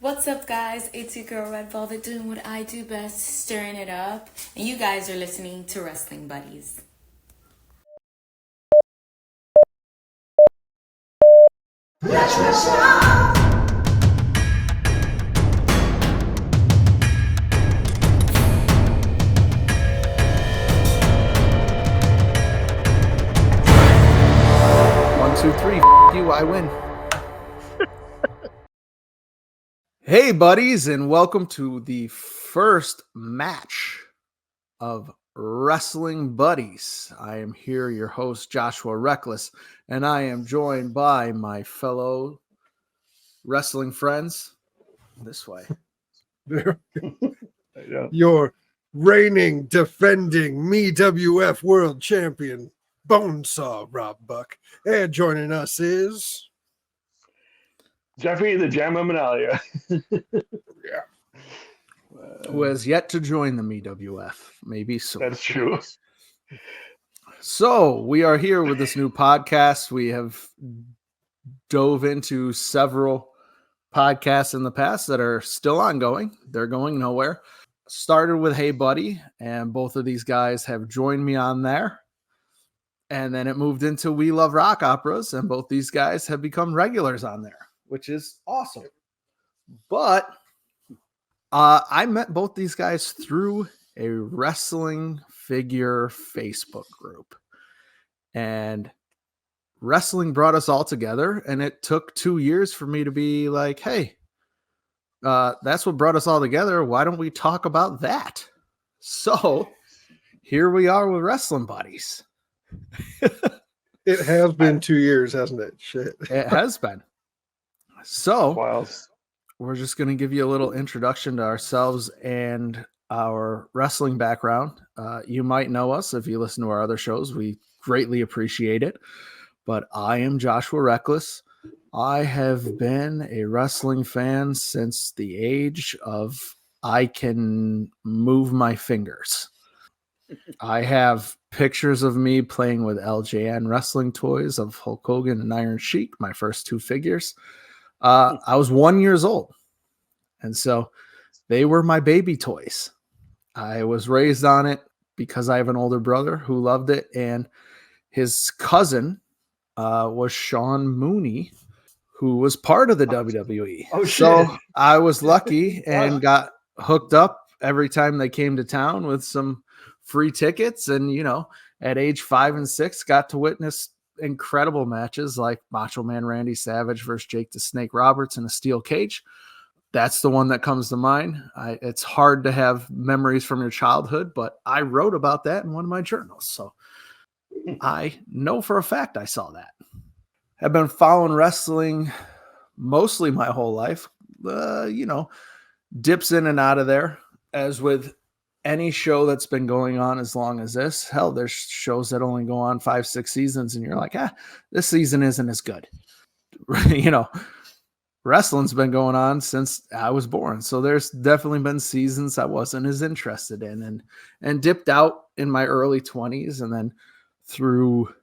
What's up, guys? It's your girl Red Velvet doing what I do best, stirring it up. And you guys are listening to Wrestling Buddies. Let's wrestle. 1, 2, 3. You, I win. Hey, buddies, and welcome to the first match of Wrestling Buddies. I am here, your host, Joshua Reckless, and I am joined by my fellow wrestling friends. This way. Your reigning, defending MeWF World Champion, Bonesaw Rob Buck. And joining us is Jeffrey the Jamma Manalia. Who has yet to join the MeWF. Maybe soon. That's true. So we are here with this new podcast. We have dove into several podcasts in the past that are still ongoing. They're going nowhere. Started with Hey Buddy, and both of these guys have joined me on there. And then it moved into We Love Rock Operas, and both these guys have become regulars on there, which is awesome. But I met both these guys through a wrestling figure Facebook group. And wrestling brought us all together, and it took 2 years for me to be like, hey, that's what brought us all together. Why don't we talk about that? So here we are with Wrestling Buddies. it has been 2 years, hasn't it? Shit. It has been. So Wow. we're just going to give you a little introduction to ourselves and our wrestling background. You might know us if you listen to our other shows. We greatly appreciate it. But I am Joshua Reckless. I have been a wrestling fan since the age of I can move my fingers. I have pictures of me playing with LJN wrestling toys of Hulk Hogan and Iron Sheik, my first two figures. I was 1 year old. And so they were my baby toys. I was raised on it because I have an older brother who loved it. And his cousin was Sean Mooney, who was part of the WWE. Oh, shit. So I was lucky and got hooked up every time they came to town with some free tickets. And, you know, at age 5 and 6, got to witness incredible matches like Macho Man Randy Savage versus Jake the Snake Roberts in a steel cage. That's the one that comes to mind. It's hard to have memories from your childhood, but I wrote about that in one of my journals. So I know for a fact I saw that. I've been following wrestling mostly my whole life. Dips in and out of there, as with any show that's been going on as long as this. Hell, there's shows that only go on 5-6 seasons, and you're like, this season isn't as good. Wrestling's been going on since I was born. So there's definitely been seasons I wasn't as interested in and dipped out in my early 20s, and then through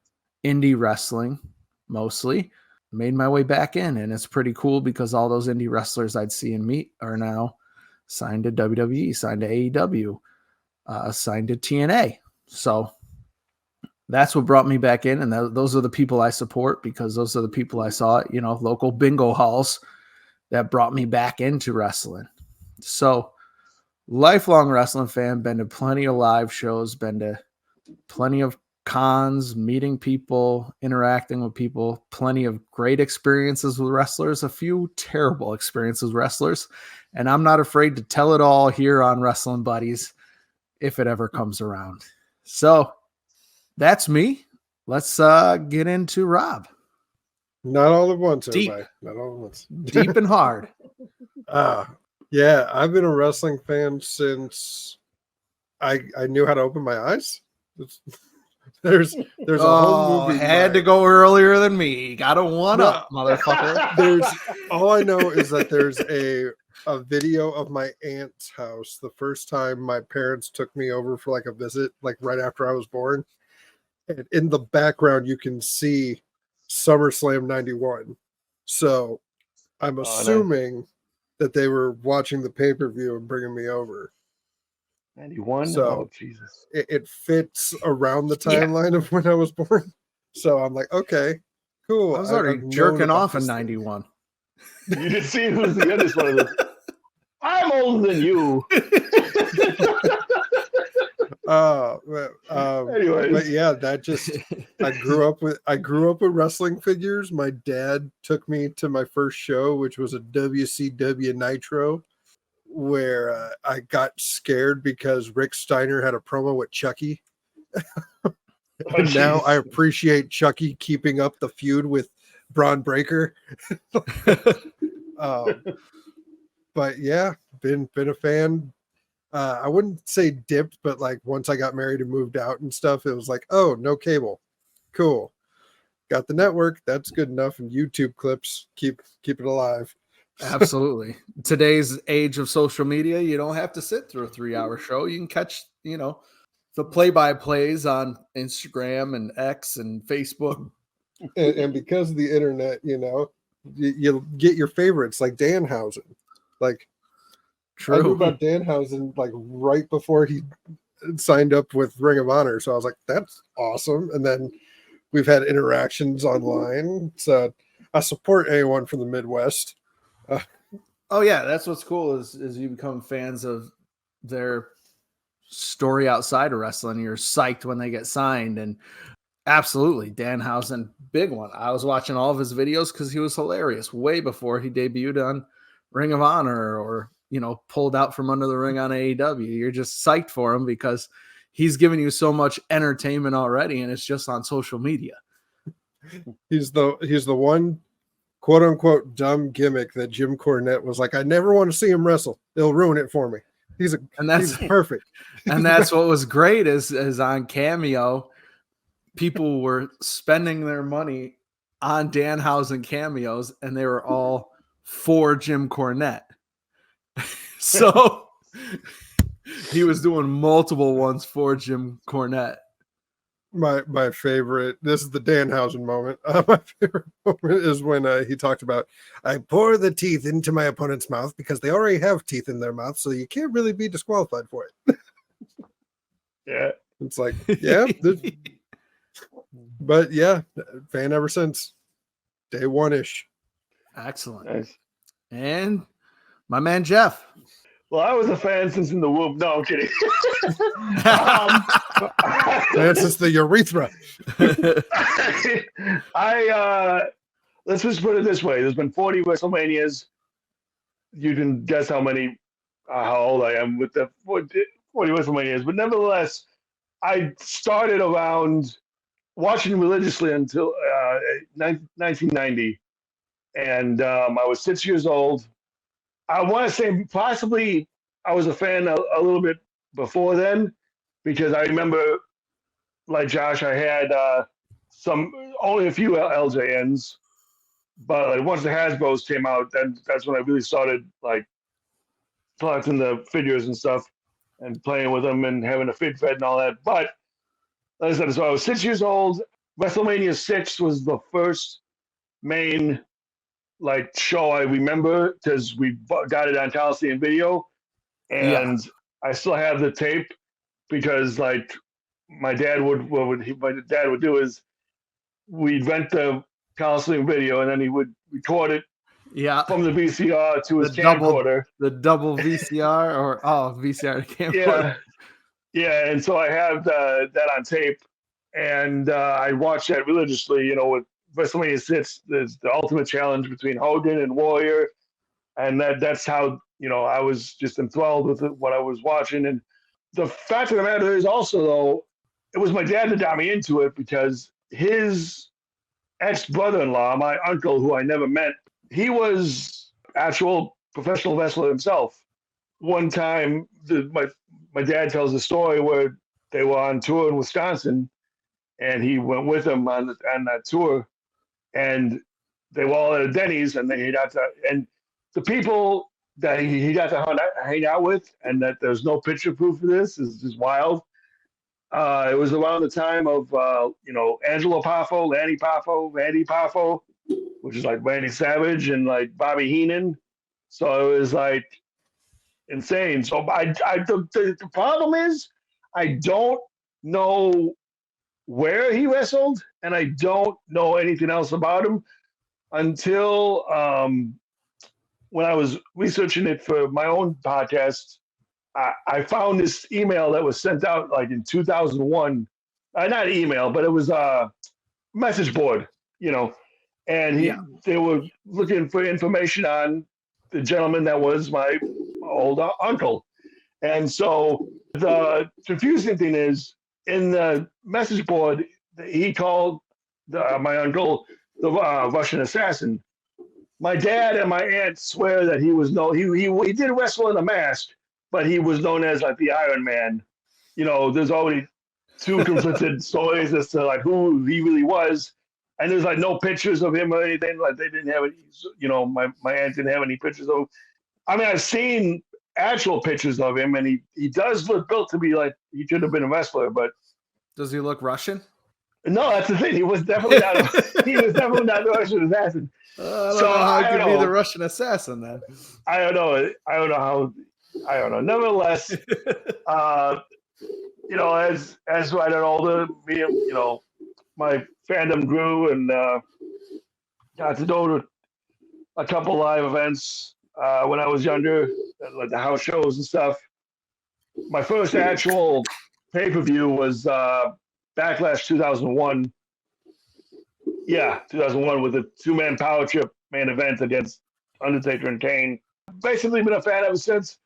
indie wrestling mostly made my way back in. And it's pretty cool because all those indie wrestlers I'd see and meet are now signed to WWE, signed to AEW, signed to TNA. So that's what brought me back in. And those are the people I support because those are the people I saw at, local bingo halls that brought me back into wrestling. So lifelong wrestling fan, been to plenty of live shows, been to plenty of cons, meeting people, interacting with people, plenty of great experiences with wrestlers, a few terrible experiences with wrestlers. And I'm not afraid to tell it all here on Wrestling Buddies if it ever comes around. So that's me. Let's get into Rob. Not all at once, Deep. everybody. Not all at once. Deep and hard. Yeah, I've been a wrestling fan since I knew how to open my eyes. There's a whole movie. Had to go earlier than me. Got a one-up, motherfucker. All I know is that there's a video of my aunt's house the first time my parents took me over for like a visit, like right after I was born. And in the background, you can see SummerSlam 91. So I'm assuming that they were watching the pay-per-view and bringing me over. 91? So Oh, Jesus. it fits around the Yeah. timeline of when I was born. So I'm like, okay, cool. I was already I've known jerking about off in this thing. 91. You didn't see who's the youngest one of them. I'm older than you. Anyways. But yeah, that just I grew up with wrestling figures. My dad took me to my first show, which was a WCW Nitro, where I got scared because Rick Steiner had a promo with Chucky. And now I appreciate Chucky keeping up the feud with Braun Breaker. But yeah, been a fan. I wouldn't say dipped, but like once I got married and moved out and stuff, it was like, oh, no cable, cool. Got the network, that's good enough. And YouTube clips keep it alive. Absolutely. Today's age of social media, you don't have to sit through a 3-hour show. You can catch, the play-by-plays on Instagram and X and Facebook. And because of the internet, you'll get your favorites like Danhausen. Like, I knew about Danhausen like right before he signed up with Ring of Honor. So I was like, that's awesome. And then we've had interactions online. So I support anyone from the Midwest. Oh yeah, that's what's cool is you become fans of their story outside of wrestling. You're psyched when they get signed, and absolutely Danhausen, big one. I was watching all of his videos because he was hilarious way before he debuted on Ring of Honor or pulled out from under the ring on AEW. You're just psyched for him because he's giving you so much entertainment already, and it's just on social media. He's the one quote unquote dumb gimmick that Jim Cornette was like, I never want to see him wrestle. They'll ruin it for me. He's perfect. And that's what was great is on Cameo, people were spending their money on Danhausen cameos, and they were all for Jim Cornette. So he was doing multiple ones for Jim Cornette. My favorite, this is the Danhausen moment. My favorite moment is when he talked about, I pour the teeth into my opponent's mouth because they already have teeth in their mouth, so you can't really be disqualified for it. Yeah. It's like, yeah. But yeah, fan ever since day one-ish. Excellent. Nice. And my man Jeff. Well, I was a fan since in the womb. No, I'm kidding. That's just the urethra. Let's just put it this way. There's been 40 WrestleManias. You can guess how old I am with the 40 WrestleManias. But nevertheless, I started around watching religiously until 1990. And I was 6 years old. I want to say possibly I was a fan a little bit before then, because I remember, like Josh, I had only a few LJNs, but like once the Hasbro's came out, then that's when I really started like collecting the figures and stuff and playing with them and having a fig fed and all that. But like I said, so I was 6 years old. WrestleMania 6 was the first main show I remember because we got it on Coliseum Video, and I still have the tape because my dad would do is we'd rent the Coliseum Video and then he would record it from the VCR to his camcorder. The double VCR or VCR to camcorder. Yeah, and so I have that on tape, and I watched that religiously. With WrestleMania 6, there's the Ultimate Challenge between Hogan and Warrior, and that's how I was just enthralled with what I was watching. And the fact of the matter is also, though, it was my dad that got me into it because his ex-brother-in-law, my uncle, who I never met, he was actual professional wrestler himself. One time, my dad tells a story where they were on tour in Wisconsin, and he went with them on that tour. And they were all at a Denny's, and and the people that he got to hang out with, and that there's no picture proof of this, is just wild. It was around the time of Angelo Poffo, Randy Poffo, which is like Randy Savage, and like Bobby Heenan, So it was like insane. So the problem is I don't know where he wrestled, and I don't know anything else about him until when I was researching it for my own podcast. I found this email that was sent out like in 2001. Not email, but it was a message board, and they were looking for information on the gentleman that was my old uncle. And so the confusing thing is, in the message board, he called my uncle the Russian assassin. My dad and my aunt swear that he was he did wrestle in a mask, but he was known as like the Iron Man. There's already two conflicted stories as to like who he really was, and there's like no pictures of him or anything. Like they didn't have any. My aunt didn't have any pictures of him. I mean, I've seen actual pictures of him, and he does look built to be like he should have been a wrestler. But Does he look Russian? no, that's the thing. He was definitely not. He was definitely not the Russian assassin. I don't know how he could be the Russian assassin then. I don't know. I don't know how. I don't know. Nevertheless, as I got older, my fandom grew and got to go to a couple live events when I was younger, like the house shows and stuff. My first actual pay-per-view was Backlash 2001. Yeah, 2001 with a two-man power trip main event against Undertaker and Kane. Basically been a fan ever since.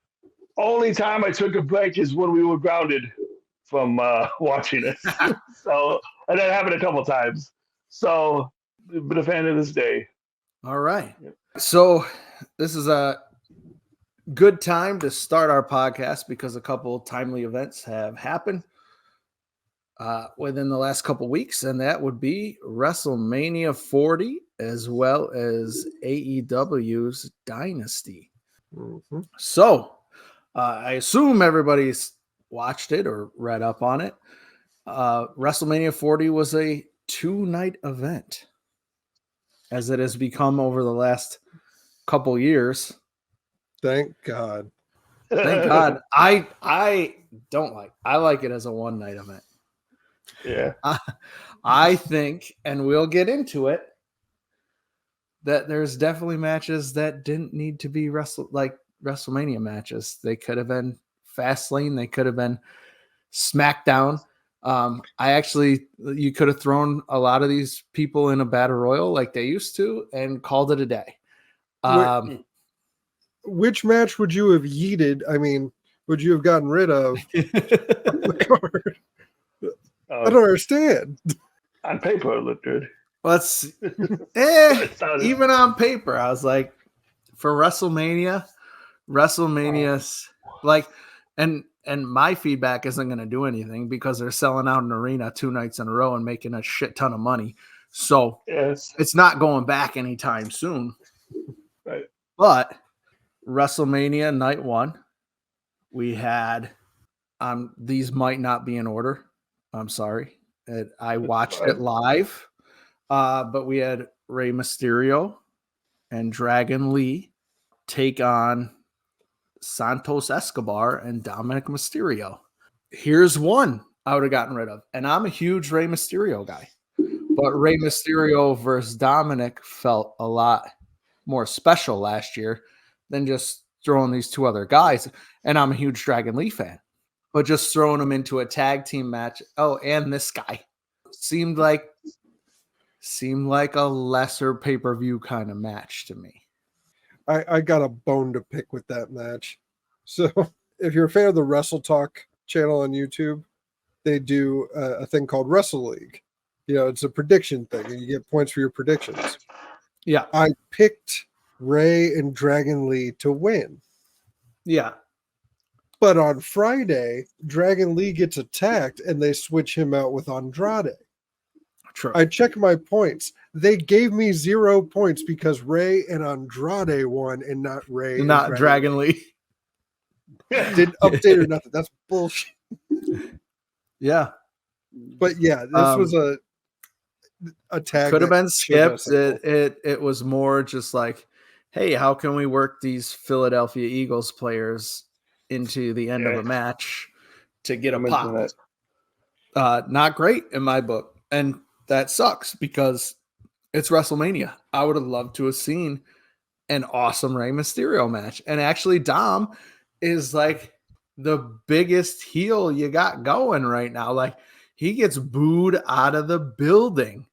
Only time I took a break is when we were grounded from watching it. And that happened a couple times. So, been a fan of this day. All right. So this is a good time to start our podcast because a couple timely events have happened within the last couple weeks, and that would be WrestleMania 40 as well as AEW's Dynasty. Mm-hmm. So I assume everybody's watched it or read up on it. WrestleMania 40 was a 2-night event, as it has become over the last couple years. Thank God. Thank God. I don't like. I like it as a 1-night event. Yeah. I think, and we'll get into it, that there's definitely matches that didn't need to be WrestleMania matches. They could have been Fastlane. They could have been SmackDown. You could have thrown a lot of these people in a battle royal like they used to and called it a day. Which match would you have yeeted? I mean, would you have gotten rid of the card? I don't understand. On paper, it looked good. Even on paper, I was like, for WrestleMania's like, and my feedback isn't going to do anything because they're selling out an arena 2 nights in a row and making a shit ton of money. So yes, it's not going back anytime soon. Right. But WrestleMania night 1, we had, these might not be in order. I'm sorry. I watched it live. But we had Rey Mysterio and Dragon Lee take on Santos Escobar and Dominic Mysterio. Here's one I would have gotten rid of. And I'm a huge Rey Mysterio guy. But Rey Mysterio versus Dominic felt a lot more special last year than just throwing these two other guys. And I'm a huge Dragon Lee fan. But just throwing them into a tag team match. Oh, and this guy. Seemed like a lesser pay-per-view kind of match to me. I got a bone to pick with that match. So if you're a fan of the Wrestle Talk channel on YouTube, they do a thing called Wrestle League. It's a prediction thing, and you get points for your predictions. Yeah. I picked Rey and Dragon Lee to win. Yeah. But on Friday, Dragon Lee gets attacked, and they switch him out with Andrade. True. I checked my points. They gave me 0 points because Rey and Andrade won and not Rey. Not Dragon Lee. Didn't update or nothing. That's bullshit. Yeah. But yeah, this was a tag. Could have been skipped. It was more just like hey, how can we work these Philadelphia Eagles players into the end of a match to get a I'm into pop? Not great in my book. And that sucks because it's WrestleMania. I would have loved to have seen an awesome Rey Mysterio match. And actually, Dom is like the biggest heel you got going right now. Like, he gets booed out of the building.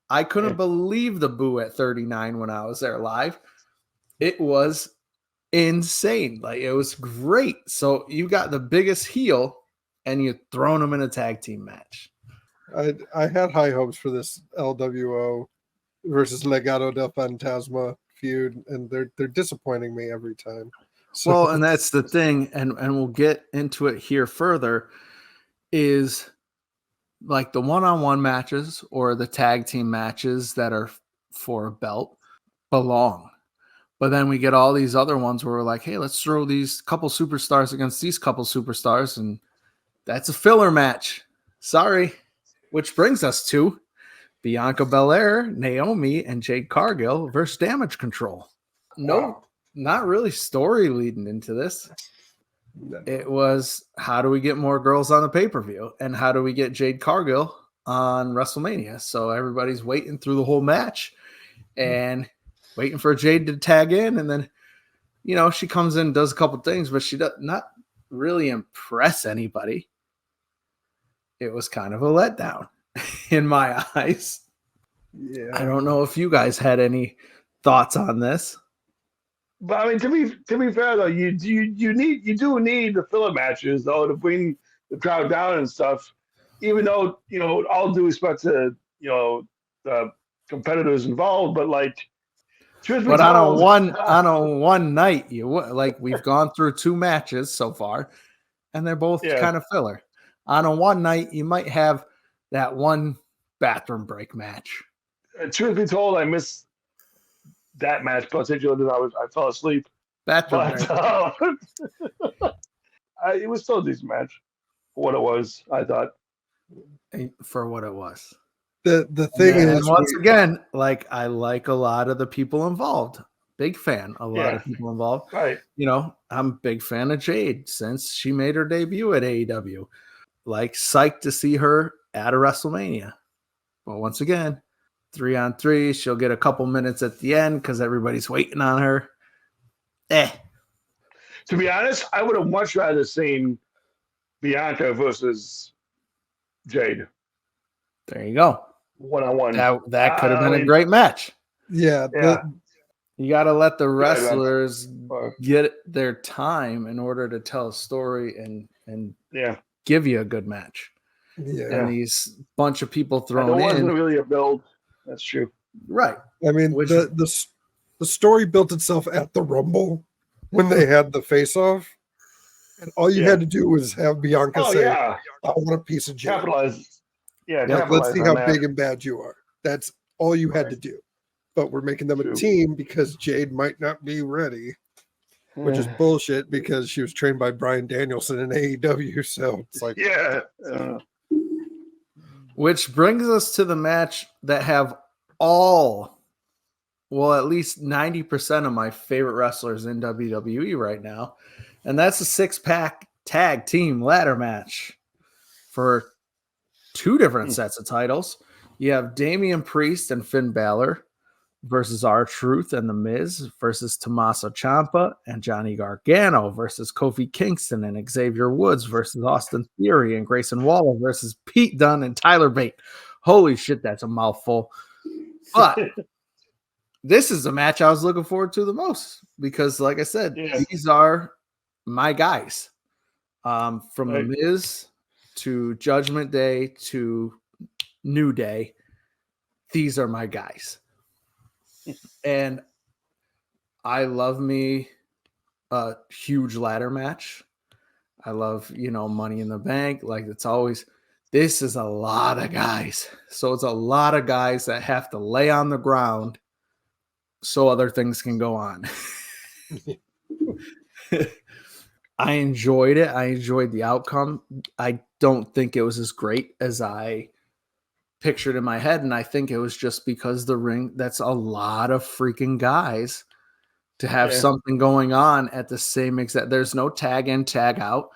I couldn't believe the boo at 39 when I was there live. It was insane. Like, it was great. So you got the biggest heel and you thrown him in a tag team match. I had high hopes for this LWO versus Legado del Fantasma feud, and they're disappointing me every time. So, Well, and that's the thing, and we'll get into it here further, is like the one-on-one matches or the tag team matches that are for a belt belong. But then we get all these other ones where we're like, hey, let's throw these couple superstars against these couple superstars, and that's a filler match. Sorry. Which brings us to Bianca Belair, Naomi, and Jade Cargill versus Damage Control. No, not really story leading into this. It was, how do we get more girls on the pay-per-view? And how do we get Jade Cargill on WrestleMania? So everybody's waiting through the whole match and waiting for Jade to tag in. And then, you know, she comes in and does a couple things, but she does not really impress anybody. It was kind of a letdown in my eyes. yeah, I don't know if you guys had any thoughts on this. But I mean, to be fair though, you do need the filler matches though to bring the crowd down and stuff. Even though, you know, all due respect to, you know, the competitors involved, but like, truth be But told, on a one night, we've gone through 2 matches so far, and they're both kind of filler. On a one night, you might have that one bathroom break match. truth be told, I missed that match particularly because I fell asleep. Bathroom break. But it was still a decent match for what it was, I thought. For what it was. the thing And is, once again, like, I like a lot of the people involved. Big fan. A lot of people involved. Right. You know, I'm a big fan of Jade since she made her debut at AEW. Like, psyched to see her at a WrestleMania. But once again, 3-on-3, she'll get a couple minutes at the end because everybody's waiting on her. To be honest, I would have much rather seen Bianca versus Jade There you go. one-on-one. That could have been a great match. yeah, You got to let the Yeah, wrestlers get their time in order to tell a story and give you a good match. And these bunch of people thrown there wasn't in. really a build. That's true. Right. I mean, the story built itself at the Rumble when they had the face-off, and all you had to do was have Bianca say, "I want a piece of Jade." Capitalize. Yeah, Let's see how big and bad you are. That's all you had to do. But we're making them a team because Jade might not be ready, which is bullshit because she was trained by Bryan Danielson in AEW. So it's like, Which brings us to the match that have at least 90% of my favorite wrestlers in WWE right now. And that's a 6-pack tag team ladder match for 2 different sets of titles. You have Damian Priest and Finn Balor versus R-Truth and The Miz versus Tommaso Ciampa and Johnny Gargano versus Kofi Kingston and Xavier Woods versus Austin Theory and Grayson Waller versus Pete Dunne and Tyler Bate. Holy shit, that's a mouthful. But this is the match I was looking forward to the most because, like I said, these are my guys. From The Miz to Judgment Day to New Day, these are my guys. And I love me a huge ladder match. I love, Money in the Bank. Like, this is a lot of guys. So it's a lot of guys that have to lay on the ground so other things can go on. I enjoyed it. I enjoyed the outcome. I don't think it was as great as I pictured in my head. And I think it was just because the ring, that's a lot of freaking guys to have Yeah. something going on at the same exact. There's no tag in, tag out.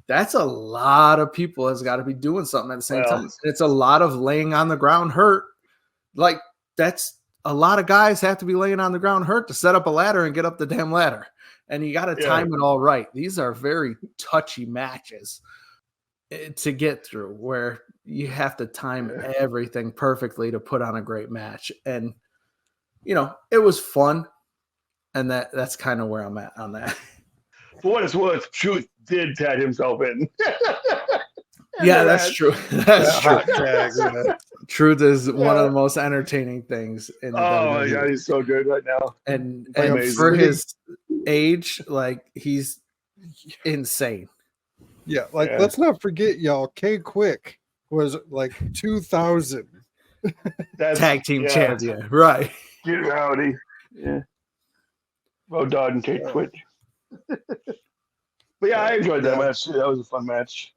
That's a lot of people has got to be doing something at the same Well. time. It's a lot of laying on the ground hurt. Like that's a lot of guys have to be laying on the ground hurt to set up a ladder and get up the damn ladder. And you got to Yeah. time it all right. These are very touchy matches to get through where you have to time everything perfectly to put on a great match. And, it was fun. And that's kind of where I'm at on that. For what it's worth, Truth did tag himself in. Yeah, that's true. That's true. Hot tag, yeah. Truth is one of the most entertaining things in the Oh my WWE. god, he's so good right now. And Amazing. for his age, like he's insane. Yeah, like Yeah. let's not forget, y'all. K Quick was like 2000. That's Tag team yeah. champion, right? Get rowdy. Yeah. Road Dogg and Kate Twitch. But yeah, I enjoyed that match. That was a fun match.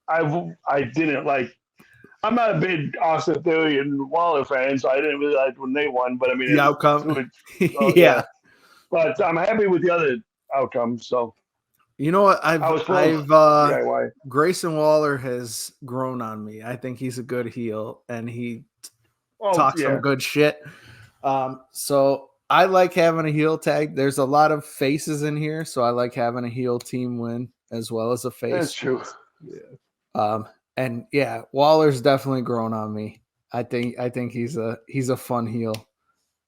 I didn't like. I'm not a big Austin Theory and Waller fan, so I didn't really like when they won. But I mean, The outcome, Oh, yeah. But I'm happy with the other outcomes. So You know what? I was I've DIY. Grayson Waller has grown on me. I think he's a good heel, and he Oh, talks some good shit. So I like having a heel tag. There's a lot of faces in here, so I like having a heel team win as well as a face. That's true. And yeah, Waller's definitely grown on me. I think he's a fun heel.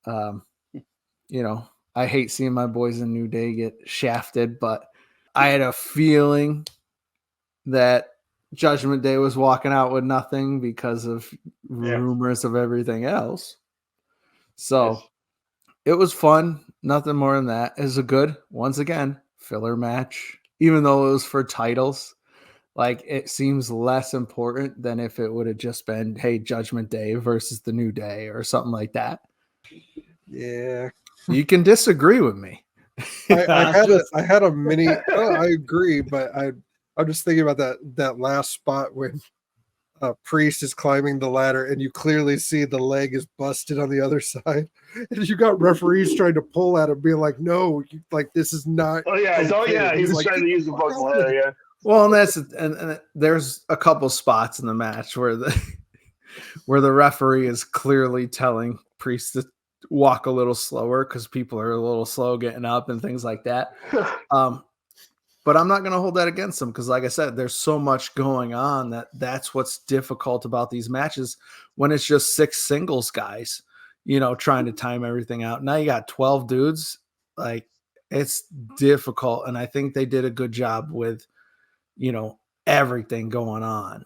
I hate seeing my boys in New Day get shafted, but I had a feeling that Judgment Day was walking out with nothing because of rumors of everything else. So it was fun. Nothing more than that. It was a good, once again, filler match, even though it was for titles. Like it seems less important than if it would have just been, hey, Judgment Day versus the New Day or something like that. Yeah. You can disagree with me. I had a mini. I agree, but I'm just thinking about that last spot when Priest is climbing the ladder, and you clearly see the leg is busted on the other side, and you got referees trying to pull at him, being like, "No, like this is not." Oh yeah, okay." he was like, trying to use the buckle ladder. Yeah. Well, and that's and there's a couple spots in the match where the referee is clearly telling Priest to walk a little slower because people are a little slow getting up and things like that. But I'm not going to hold that against them because, like I said, there's so much going on that's what's difficult about these matches when it's just 6 singles guys, trying to time everything out. Now you got 12 dudes. Like it's difficult, and I think they did a good job with everything going on.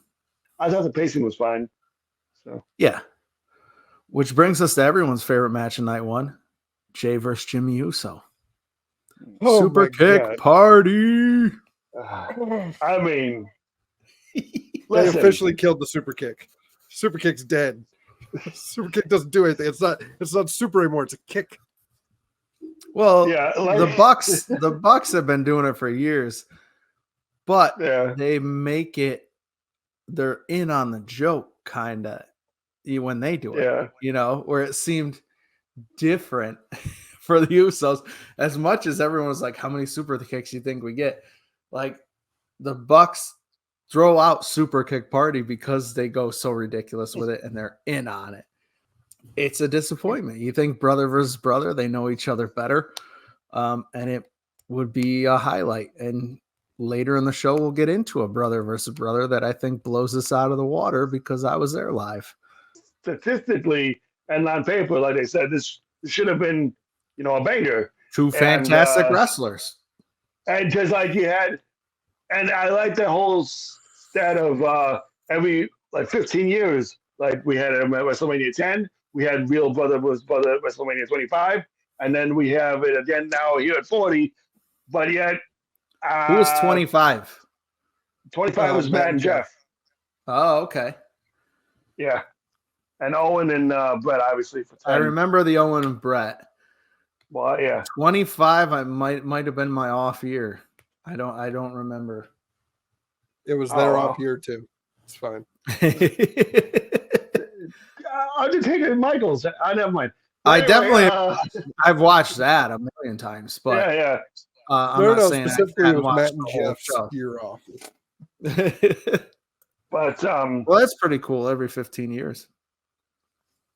I thought the pacing was fine. So Yeah. Which brings us to everyone's favorite match of night one, Jay versus Jimmy Uso. Oh Super my kick God. party. I mean, They listen, officially killed the super kick. Super kick's dead. Super kick doesn't do anything. It's not super anymore. It's a kick. Well, Yeah, like- the Bucks have been doing it for years, but yeah, they make it. They're in on the joke, kind of, when they do it. yeah. Where it seemed different for the Usos. As much as everyone was like, "How many super kicks you think we get?" Like the Bucks throw out super kick party because they go so ridiculous with it and they're in on it. It's a disappointment. You think brother versus brother, they know each other better. And it would be a highlight. And later in the show, we'll get into a brother versus brother that I think blows us out of the water because I was there live. Statistically and on paper, like they said, this should have been, a banger. Two fantastic wrestlers. And just like you had, and I like the whole stat of every 15 years, like we had at WrestleMania 10, we had Real Brother vs. Brother at WrestleMania 25, and then we have it again now here at 40, but yet. Who was 25? 25 was Matt and Jeff. Oh, okay. Yeah. And Owen and Brett, obviously, for 10. I remember the Owen and Brett. Well, yeah. 25, I might have been my off year. I don't remember. It was their Oh. off year too. It's fine. Undertaker and Michaels. Never mind. I Anyway, definitely I've watched that a million times, but yeah. I'm No, not no, saying I specifically hadn't with Matt watched and the whole Jeff's show. year off. But Well, that's pretty cool. Every 15 years.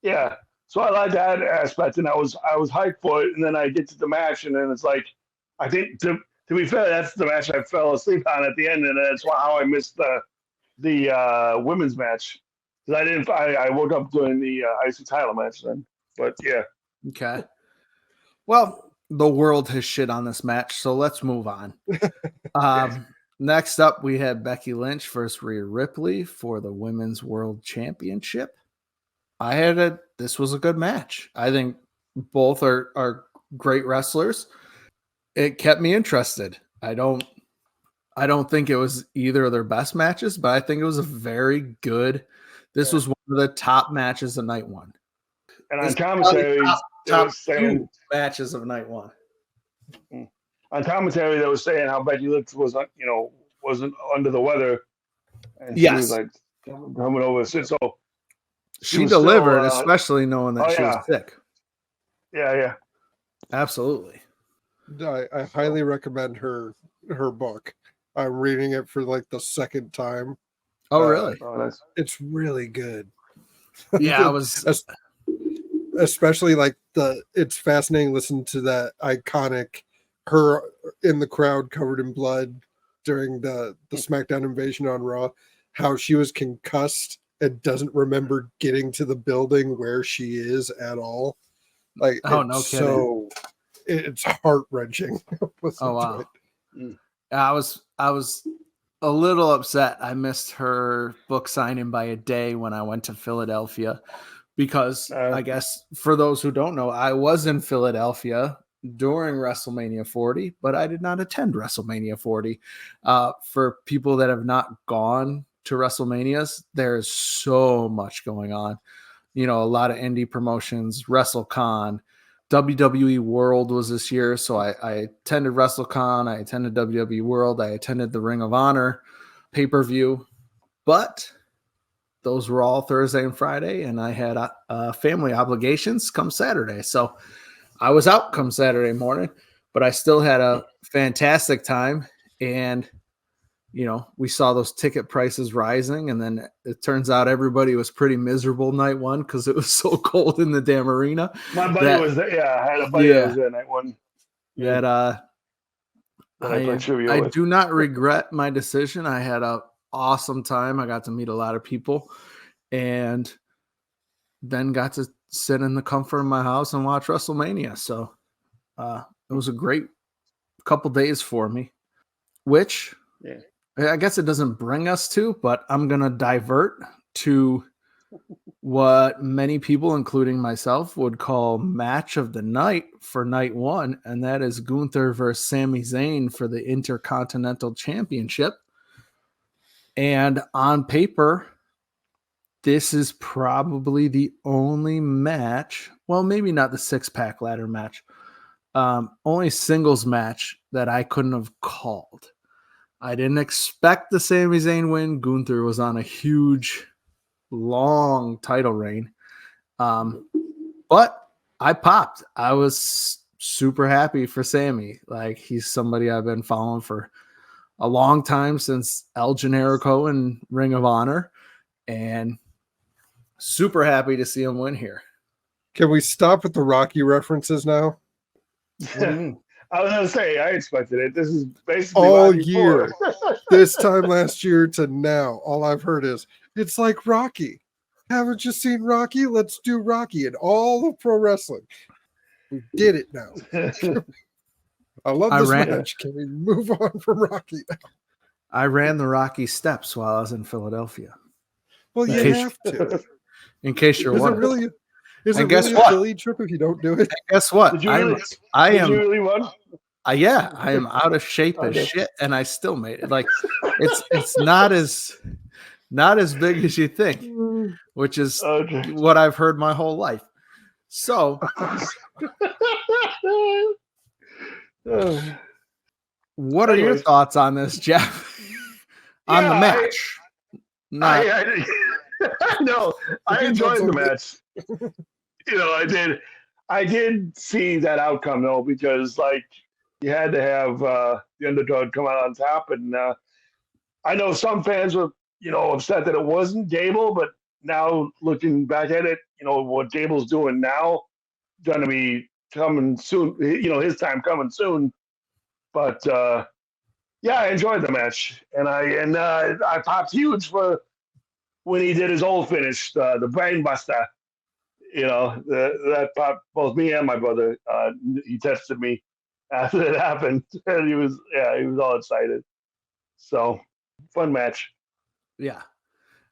yeah. So I like that aspect, and I was hyped for it, and then I get to the match, and then it's like, I think to be fair, that's the match I fell asleep on at the end, and that's how I missed the women's match because I didn't. I woke up during the IC title match then, but yeah. Okay. Well, the world has shit on this match, so let's move on. Next up, we had Becky Lynch versus Rhea Ripley for the Women's World Championship. This was a good match. I think both are great wrestlers. It kept me interested. I don't think it was either of their best matches, but I think it was a very good. This was one of the top matches of night one. And on This is commentary, probably they top were saying, two matches of night one. on commentary, they were saying how Becky Lynch was, wasn't under the weather, and she Yes. was like coming over. So She was delivered, still, especially knowing that she was sick. yeah. Absolutely. I highly recommend her book. I'm reading it for like the second time. Oh, really? Oh, nice. It's really good. Yeah, I was. Especially like it's fascinating listening to that iconic her in the crowd covered in blood during the SmackDown invasion on Raw, how she was concussed and doesn't remember getting to the building where she is at all. Like, Oh, no kidding. So it's heart-wrenching. Oh, wow. I was a little upset. I missed her book signing by a day when I went to Philadelphia because I guess for those who don't know, I was in Philadelphia during WrestleMania 40, but I did not attend WrestleMania 40. For people that have not gone to WrestleManias, there's so much going on. A lot of indie promotions, WrestleCon, WWE World was this year. So I attended WrestleCon, I attended WWE World, I attended the Ring of Honor pay-per-view, but those were all Thursday and Friday, and I had family obligations come Saturday. So I was out come Saturday morning, but I still had a fantastic time. And, we saw those ticket prices rising, and then it turns out everybody was pretty miserable night one because it was so cold in the damn arena. My buddy was there. Yeah, I had a buddy that was there night one. That I do not regret my decision. I had an awesome time. I got to meet a lot of people, and then got to sit in the comfort of my house and watch WrestleMania. So it was a great couple days for me, which I guess it doesn't bring us to, but I'm going to divert to what many people, including myself, would call match of the night for night one, and that is Gunther versus Sami Zayn for the Intercontinental Championship. And on paper, this is probably the only match, well, maybe not the six-pack ladder match, only singles match that I couldn't have called. I didn't expect the Sami Zayn win. Gunther was on a huge, long title reign. But I popped. I was super happy for Sami. Like, he's somebody I've been following for a long time, since El Generico and Ring of Honor, and super happy to see him win here. Can we stop with the Rocky references now? I was gonna say I expected it. This is basically all Rocky year. 4. This time last year to now, all I've heard is it's like Rocky. Haven't you seen Rocky? Let's do Rocky and all of pro wrestling. We did it now. I love this match. Can we move on from Rocky now? I ran the Rocky steps while I was in Philadelphia. Well, you have to. In case you're wondering. Is it really a Philly trip if you don't do it? And guess what? Did you really, I did am. You really run? Yeah, I am out of shape as shit, and I still made it. Like, it's not as big as you think, which is what I've heard my whole life. So, what are your thoughts on this, Jeff? On the match? I know. I enjoyed the match. I did. I did see that outcome though, because like you had to have the underdog come out on top, and I know some fans were, upset that it wasn't Gable, but now looking back at it, what Gable's doing now, going to be coming soon. His time coming soon. But yeah, I enjoyed the match, and I popped huge for when he did his old finish, the Brainbuster. That popped both me and my brother. He texted me after it happened, and he was all excited. So fun match. Yeah.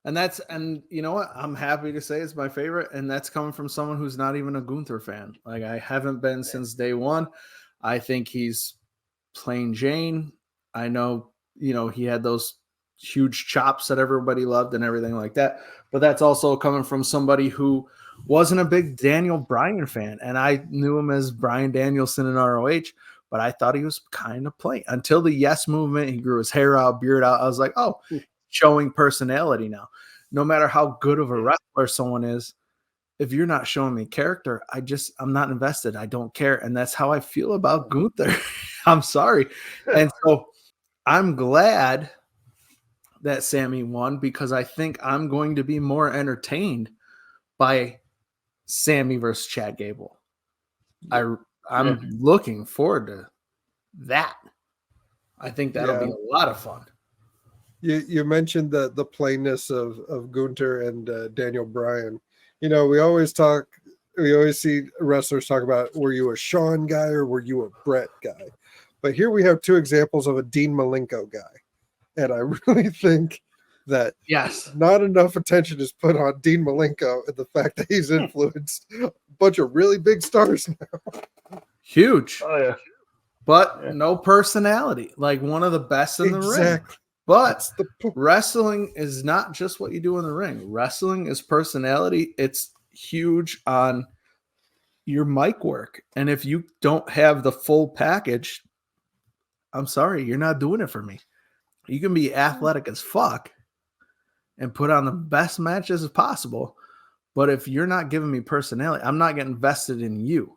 And you know what? I'm happy to say it's my favorite. And that's coming from someone who's not even a Gunther fan. Like, I haven't been since day one. I think he's plain Jane. I know, he had those huge chops that everybody loved and everything like that. But that's also coming from somebody who wasn't a big Daniel Bryan fan. And I knew him as Bryan Danielson in ROH, but I thought he was kind of plain until the Yes movement. He grew his hair out, beard out. I was like, oh, showing personality now. No matter how good of a wrestler someone is, if you're not showing me character, I'm not invested. I don't care. And that's how I feel about Gunther. I'm sorry. And so I'm glad that Sammy won, because I think I'm going to be more entertained by Sammy versus Chad Gable. I'm looking forward to that. I think that'll be a lot of fun. You mentioned the plainness of Gunther and Daniel Bryan. We always see wrestlers talk about, were you a Shawn guy or were you a Brett guy? But here we have two examples of a Dean Malenko guy. And I really think that not enough attention is put on Dean Malenko and the fact that he's influenced a bunch of really big stars now. Huge. Oh yeah. But no personality. Like one of the best in the ring. But wrestling is not just what you do in the ring. Wrestling is personality. It's huge on your mic work. And if you don't have the full package, I'm sorry, you're not doing it for me. You can be athletic as fuck and put on the best matches as possible. But if you're not giving me personality, I'm not getting invested in you.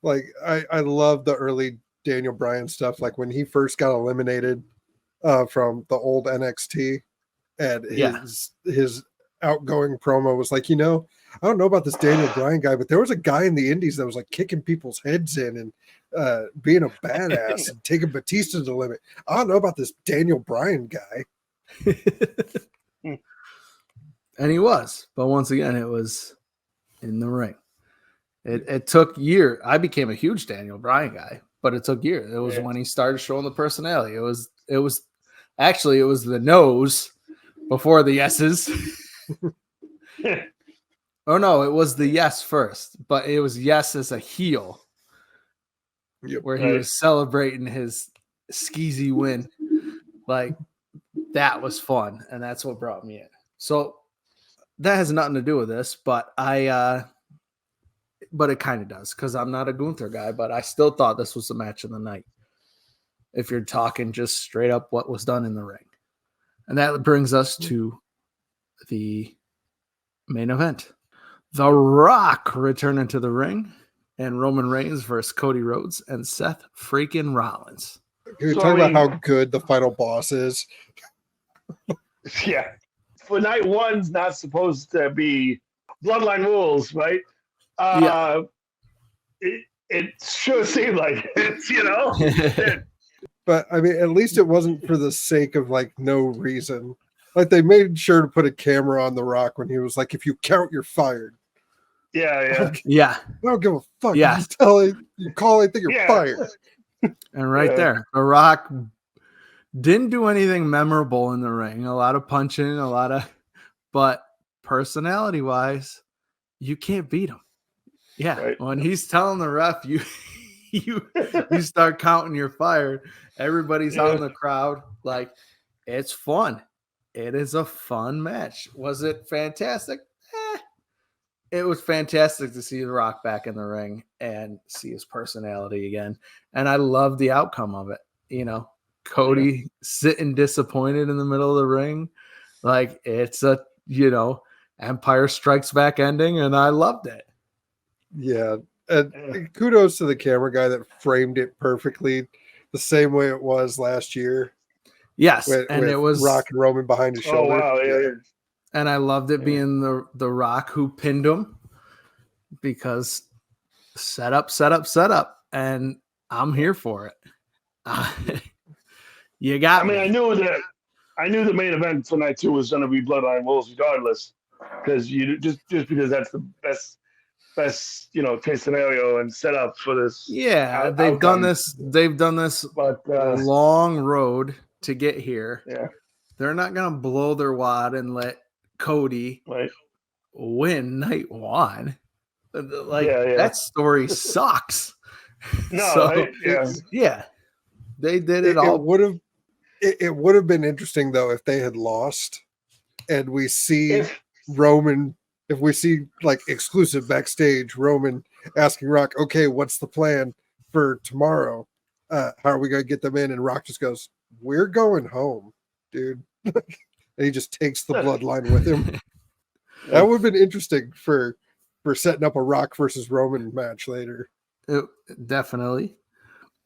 Like, I love the early Daniel Bryan stuff. Like when he first got eliminated from the old NXT, and his outgoing promo was like, I don't know about this Daniel Bryan guy, but there was a guy in the Indies that was like kicking people's heads in and being a badass and taking Batista to the limit. I don't know about this Daniel Bryan guy. And he was, but once again, it was in the ring. It took years. I became a huge Daniel Bryan guy, but it took years. It was when he started showing the personality. It was the no's before the yeses. Oh no, it was the yes first, but it was yes as a heel, where he was celebrating his skeezy win. Like, that was fun, and that's what brought me in. So that has nothing to do with this, but but it kind of does, because I'm not a Gunther guy, but I still thought this was the match of the night, if you're talking just straight up what was done in the ring. And that brings us to the main event. The Rock returning to the ring, and Roman Reigns versus Cody Rhodes and Seth freaking Rollins. Can we talk about how good the final boss is? Yeah. For night one's not supposed to be bloodline rules, right? It sure seemed like it's, But I mean, at least it wasn't for the sake of like no reason. Like, they made sure to put a camera on The Rock when he was like, if you count, you're fired. Yeah. Yeah. I don't give a fuck. Yeah. You call anything, you're fired. And there, The Rock didn't do anything memorable in the ring. A lot of punching, but personality wise, you can't beat him. Yeah. Right. When he's telling the ref, you start counting, you're fired. Everybody's out in the crowd. Like, it's fun. It is a fun match. Was it fantastic? It was fantastic to see The Rock back in the ring and see his personality again. And I love the outcome of it. Cody sitting disappointed in the middle of the ring. Like, it's a, Empire Strikes Back ending, and I loved it. Yeah. And kudos to the camera guy that framed it perfectly, the same way it was last year. Yes, With and it was Rock and Roman behind his Oh shoulder. wow, yeah. and I loved it being the Rock who pinned him because set up, and I'm here for it. You got I mean, me. I knew the main event tonight too was going to be Bloodline Wolves, regardless, because you just because that's the best case scenario and setup for this. Yeah, they've done this. They've done this But long road to get here. yeah, They're not gonna blow their wad and let Cody right. win night one. Like Yeah. that story sucks. No, So, right? Yeah. yeah, they did it It all. would have been interesting though if they had lost, and we see If- Roman. If we see like exclusive backstage, Roman asking Rock, "Okay, what's the plan for tomorrow? How are we gonna get them in?" And Rock just goes, "We're going home, dude." And he just takes the bloodline with him. That would have been interesting for setting up a Rock versus Roman match later. Definitely.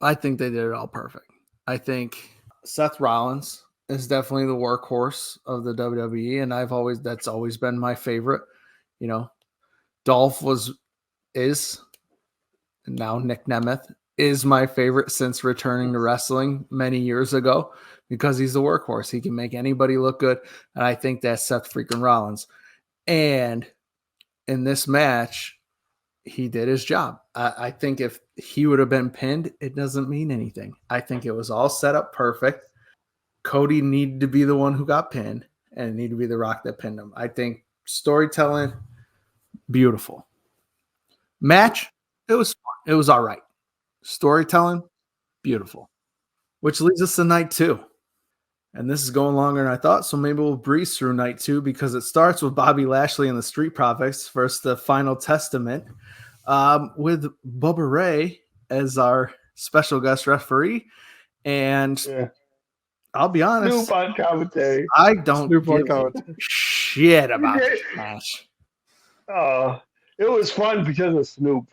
I think they did it all perfect. I think Seth Rollins is definitely the workhorse of the WWE, and that's always been my favorite. Dolph is now Nick Nemeth is my favorite since returning to wrestling many years ago because he's the workhorse. He can make anybody look good, and I think that's Seth freaking Rollins. And in this match, he did his job. I think if he would have been pinned, it doesn't mean anything. I think it was all set up perfect. Cody needed to be the one who got pinned, and it needed to be the Rock that pinned him. I think storytelling, beautiful. Match, it was fun. It was all right. Storytelling, beautiful. Which leads us to night two. And this is going longer than I thought, so maybe we'll breeze through night two because it starts with Bobby Lashley and the Street Profits versus the Final Testament with Bubba Ray as our special guest referee. And I'll be honest, Snoop on commentary. I don't Snoop on give a commentary. shit about this match. It was fun because of Snoop.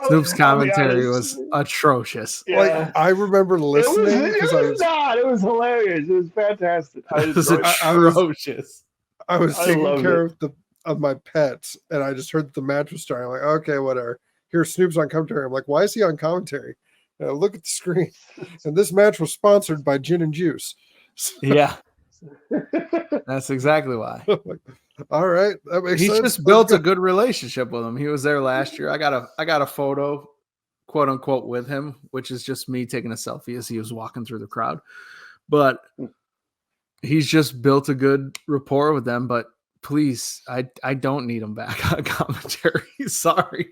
Snoop's I'll be commentary honest. was atrocious. Yeah. Like I remember listening because I was It was hilarious. It was fantastic. It was I was- atrocious. I was I taking loved care of my pets, and I just heard that the match was starting. I'm like, okay, whatever. Here's Snoop's on commentary. I'm like, why is he on commentary? And I look at the screen, and this match was sponsored by Gin and Juice. Yeah, that's exactly why. All right, that makes He sense. just built a good relationship with him. He was there last year. I got a photo, quote unquote, with him, which is just me taking a selfie as he was walking through the crowd. But he's just built a good rapport with them. But please, I don't need him back on commentary. Sorry.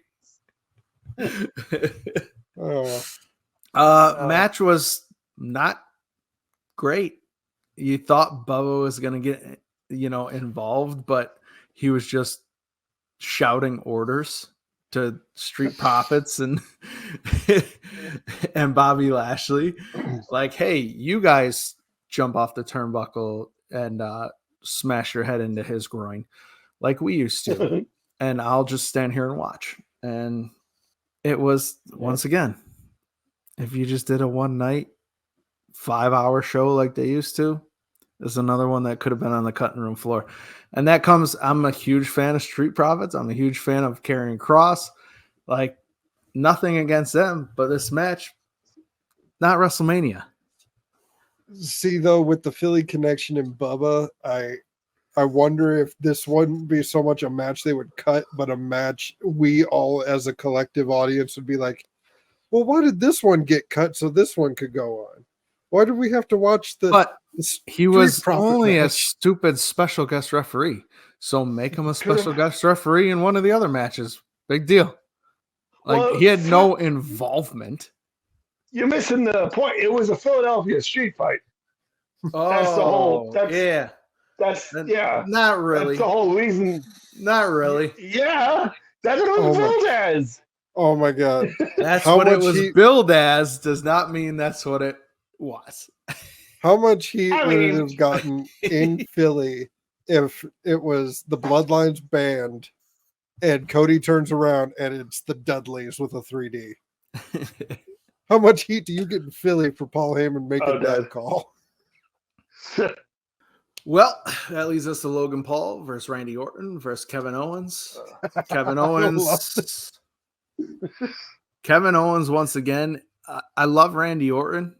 Oh, Match was not great. You thought Bubba was gonna get involved, but he was just shouting orders to Street Profits and and Bobby Lashley, like, "Hey, you guys jump off the turnbuckle and smash your head into his groin, like we used to, and I'll just stand here and watch." And it was once again, if you just did a one night 5-hour show like they used to, there's another one that could have been on the cutting room floor. And that comes, I'm a huge fan of Street Profits. I'm a huge fan of Karrion Kross. Like, nothing against them, but this match, not WrestleMania. see though, with the Philly connection and Bubba, I wonder if this wouldn't be so much a match they would cut, but a match we all as a collective audience would be like, well, why did this one get cut so this one could go on? Why did we have to watch But the he was Street Profit only a match? stupid special guest referee. So make him a special guest referee in one of the other matches. Big deal. Like, Well, he had no involvement. You're missing the point. It was a Philadelphia street fight. Oh, That's the whole- that's- yeah. That's Not That's really. the whole reason. Not really. Yeah, that's what it Oh was my- billed as. Oh my god. That's How what it much was heat- billed as. Does not mean that's what it was. How much heat I would it mean- have gotten in Philly if it was the Bloodlines band and Cody turns around and it's the Dudleys with a 3D. How much heat do you get in Philly for Paul Heyman making that call? Well, that leads us to Logan Paul versus Randy Orton versus Kevin Owens. Kevin Owens. Kevin Owens once again. I love Randy Orton,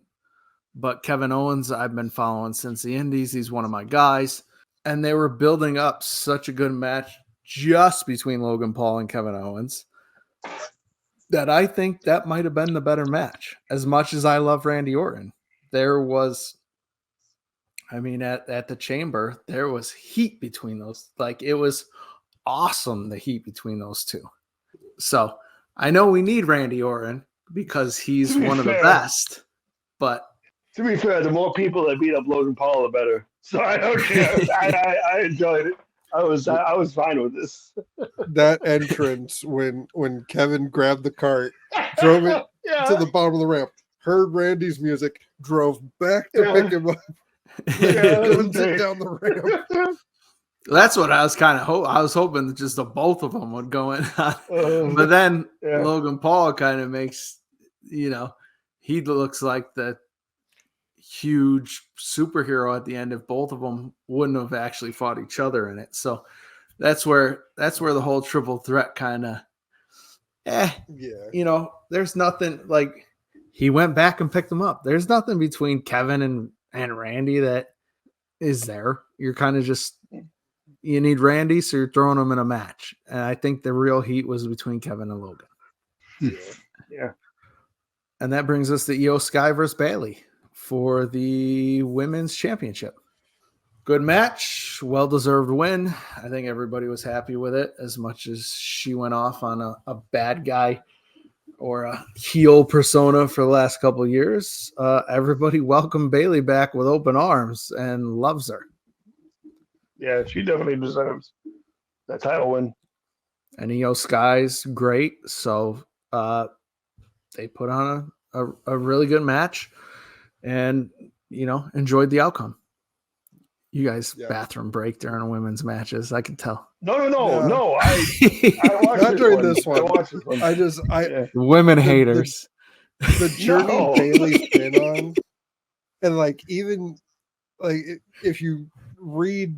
but Kevin Owens I've been following since the Indies. He's one of my guys, and they were building up such a good match just between Logan Paul and Kevin Owens that I think that might have been the better match. As much as I love Randy Orton, there was. I mean, at the Chamber, there was heat between those. Like, it was awesome, the heat between those two. So I know we need Randy Orton because he's one of the best. But to be fair, the more people that beat up Logan Paul, the better. So I don't care. I enjoyed it. I was fine with this. That entrance when Kevin grabbed the cart, drove it to the bottom of the ramp, heard Randy's music, drove back to pick him up. Down the ramp. That's what I was kind of I was hoping that just the both of them would go in. But then Logan Paul kind of makes, he looks like the huge superhero at the end if both of them wouldn't have actually fought each other in it. So that's where the whole triple threat kind of there's nothing like he went back and picked them up. There's nothing between Kevin and Randy that is there. You're kind of just you need Randy, so you're throwing them in a match. And I think the real heat was between Kevin and Logan. Yeah. And that brings us to Io Sky versus Bayley for the women's championship. Good match, well-deserved win. I think everybody was happy with it as much as she went off on a bad guy or a heel persona for the last couple of years. Everybody welcomed Bayley back with open arms and loves her. Yeah, she definitely deserves that title win. And Io Sky's great, so they put on a really good match and, enjoyed the outcome. You guys bathroom break during women's matches. I can tell. No. I watched this one. I watched this one. Women haters. The journey Bayley's been on, and even if you read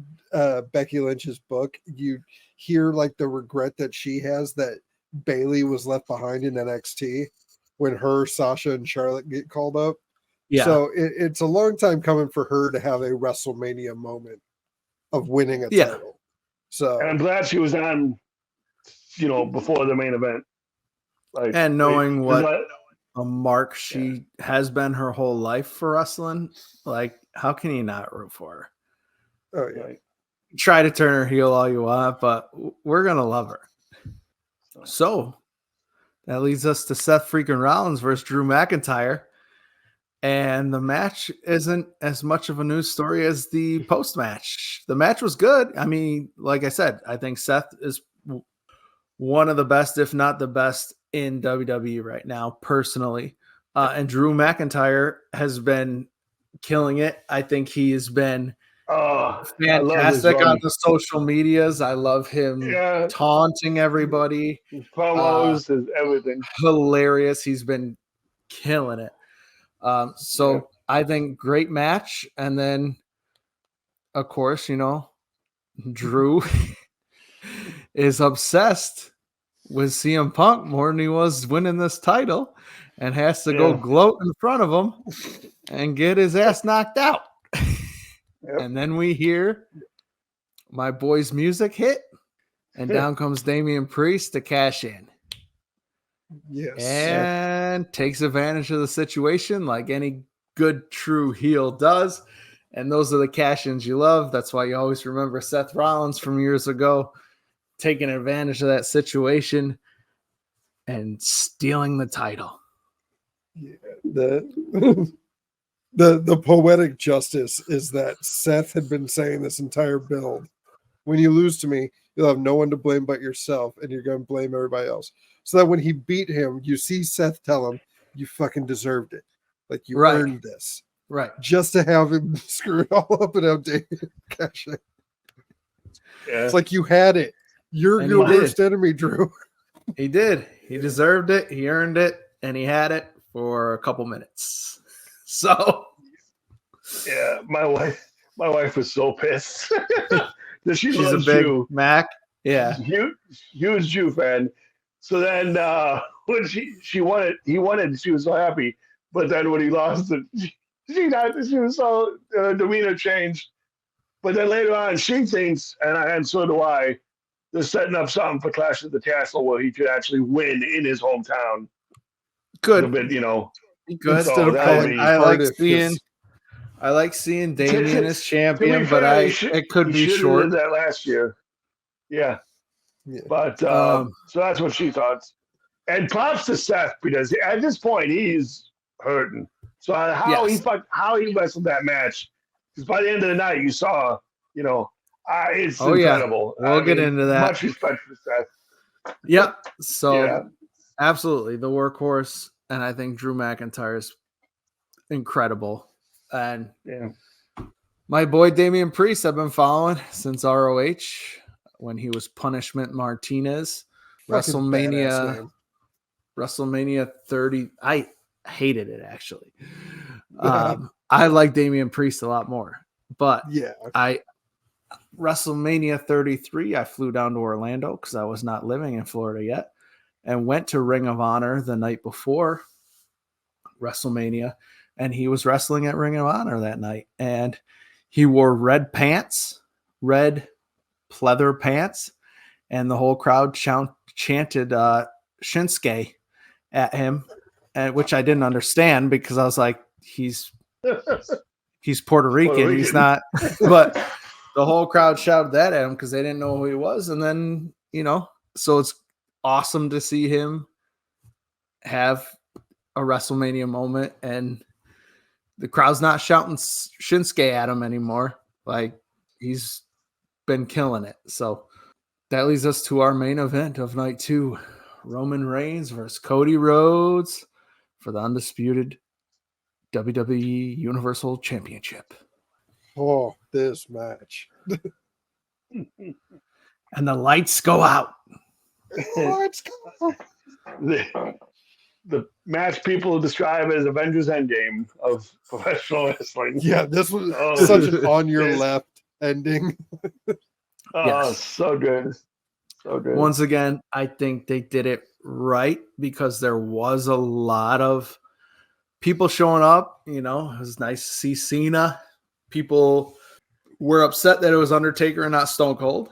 Becky Lynch's book, you hear the regret that she has that Bayley was left behind in NXT when her, Sasha, and Charlotte get called up. Yeah. So it's a long time coming for her to have a WrestleMania moment of winning a title. So, and I'm glad she was on, before the main event. And knowing what a mark she has been her whole life for wrestling, how can you not root for her? Oh yeah. Try to turn her heel all you want, but we're gonna love her. So that leads us to Seth freaking Rollins versus Drew McIntyre. And the match isn't as much of a news story as the post-match. The match was good. I mean, like I said, I think Seth is one of the best, if not the best, in WWE right now, personally. And Drew McIntyre has been killing it. I think he has been fantastic on the social medias. I love him taunting everybody. His promos, his everything. Hilarious. He's been killing it. I think great match. And then, of course, Drew is obsessed with CM Punk more than he was winning this title and has to go gloat in front of him and get his ass knocked out. And then we hear my boy's music hit, and down comes Damian Priest to cash in. Yes. And takes advantage of the situation like any good true heel does. And those are the cash-ins you love. That's why you always remember Seth Rollins from years ago taking advantage of that situation and stealing the title. Yeah, the poetic justice is that Seth had been saying this entire build. When you lose to me, you'll have no one to blame but yourself, and you're going to blame everybody else. So that when he beat him, you see Seth tell him, you fucking deserved it. You earned this. Right. Just to have him screw it all up and have David cash in. Yeah. It's like you had it. You're And your he did. worst enemy, Drew. He did. He deserved it. He earned it, and he had it for a couple minutes. So Yeah, my wife was so pissed. She she's a loves big Jew. Mac. Yeah. Huge Jew fan. So then when she won it, he won it. She was so happy. But then when he lost it, she was so demeanor changed. But then later on, she thinks, and so do I, they're setting up something for Clash of the Castle where he could actually win in his hometown. Good. A bit, Good. Instead of that'd calling be- I like Cardiff, seeing just- I like seeing Damien as To champion, be but fair, it could he be should've short. did that last year. Yeah. Yeah. But Um, so that's what she thought. And props to Seth because at this point he's hurting. So how Yes. he wrestled that match? Because by the end of the night, you saw, it's Oh, yeah. incredible. We'll get into that. Much respect for Seth. Yep. So Yeah. absolutely the workhorse, and I think Drew McIntyre is incredible. And Yeah. my boy Damian Priest, I've been following since ROH when he was Punishment Martinez. Fucking badass name. WrestleMania 30. I hated it actually. I like Damian Priest a lot more, but Yeah. WrestleMania 33, I flew down to Orlando because I was not living in Florida yet, and went to Ring of Honor the night before WrestleMania, and he was wrestling at Ring of Honor that night, and he wore red pleather pants, and the whole crowd chanted Shinsuke at him, which I didn't understand because I was like, he's Puerto Rican. He's not, but the whole crowd shouted that at him because they didn't know who he was. And then, so it's awesome to see him have a WrestleMania moment, and the crowd's not shouting Shinsuke at him anymore. Like, he's been killing it. So that leads us to our main event of night 2, Roman Reigns versus Cody Rhodes for the undisputed WWE Universal Championship. Oh, this match. And the lights go out. Let's go. The match people describe as Avengers Endgame of professional wrestling. Yeah, this was Oh, such an on your this- left ending. Oh, Yes. so good. So good. Once again, I think they did it right because there was a lot of people showing up. It was nice to see Cena. People were upset that it was Undertaker and not Stone Cold.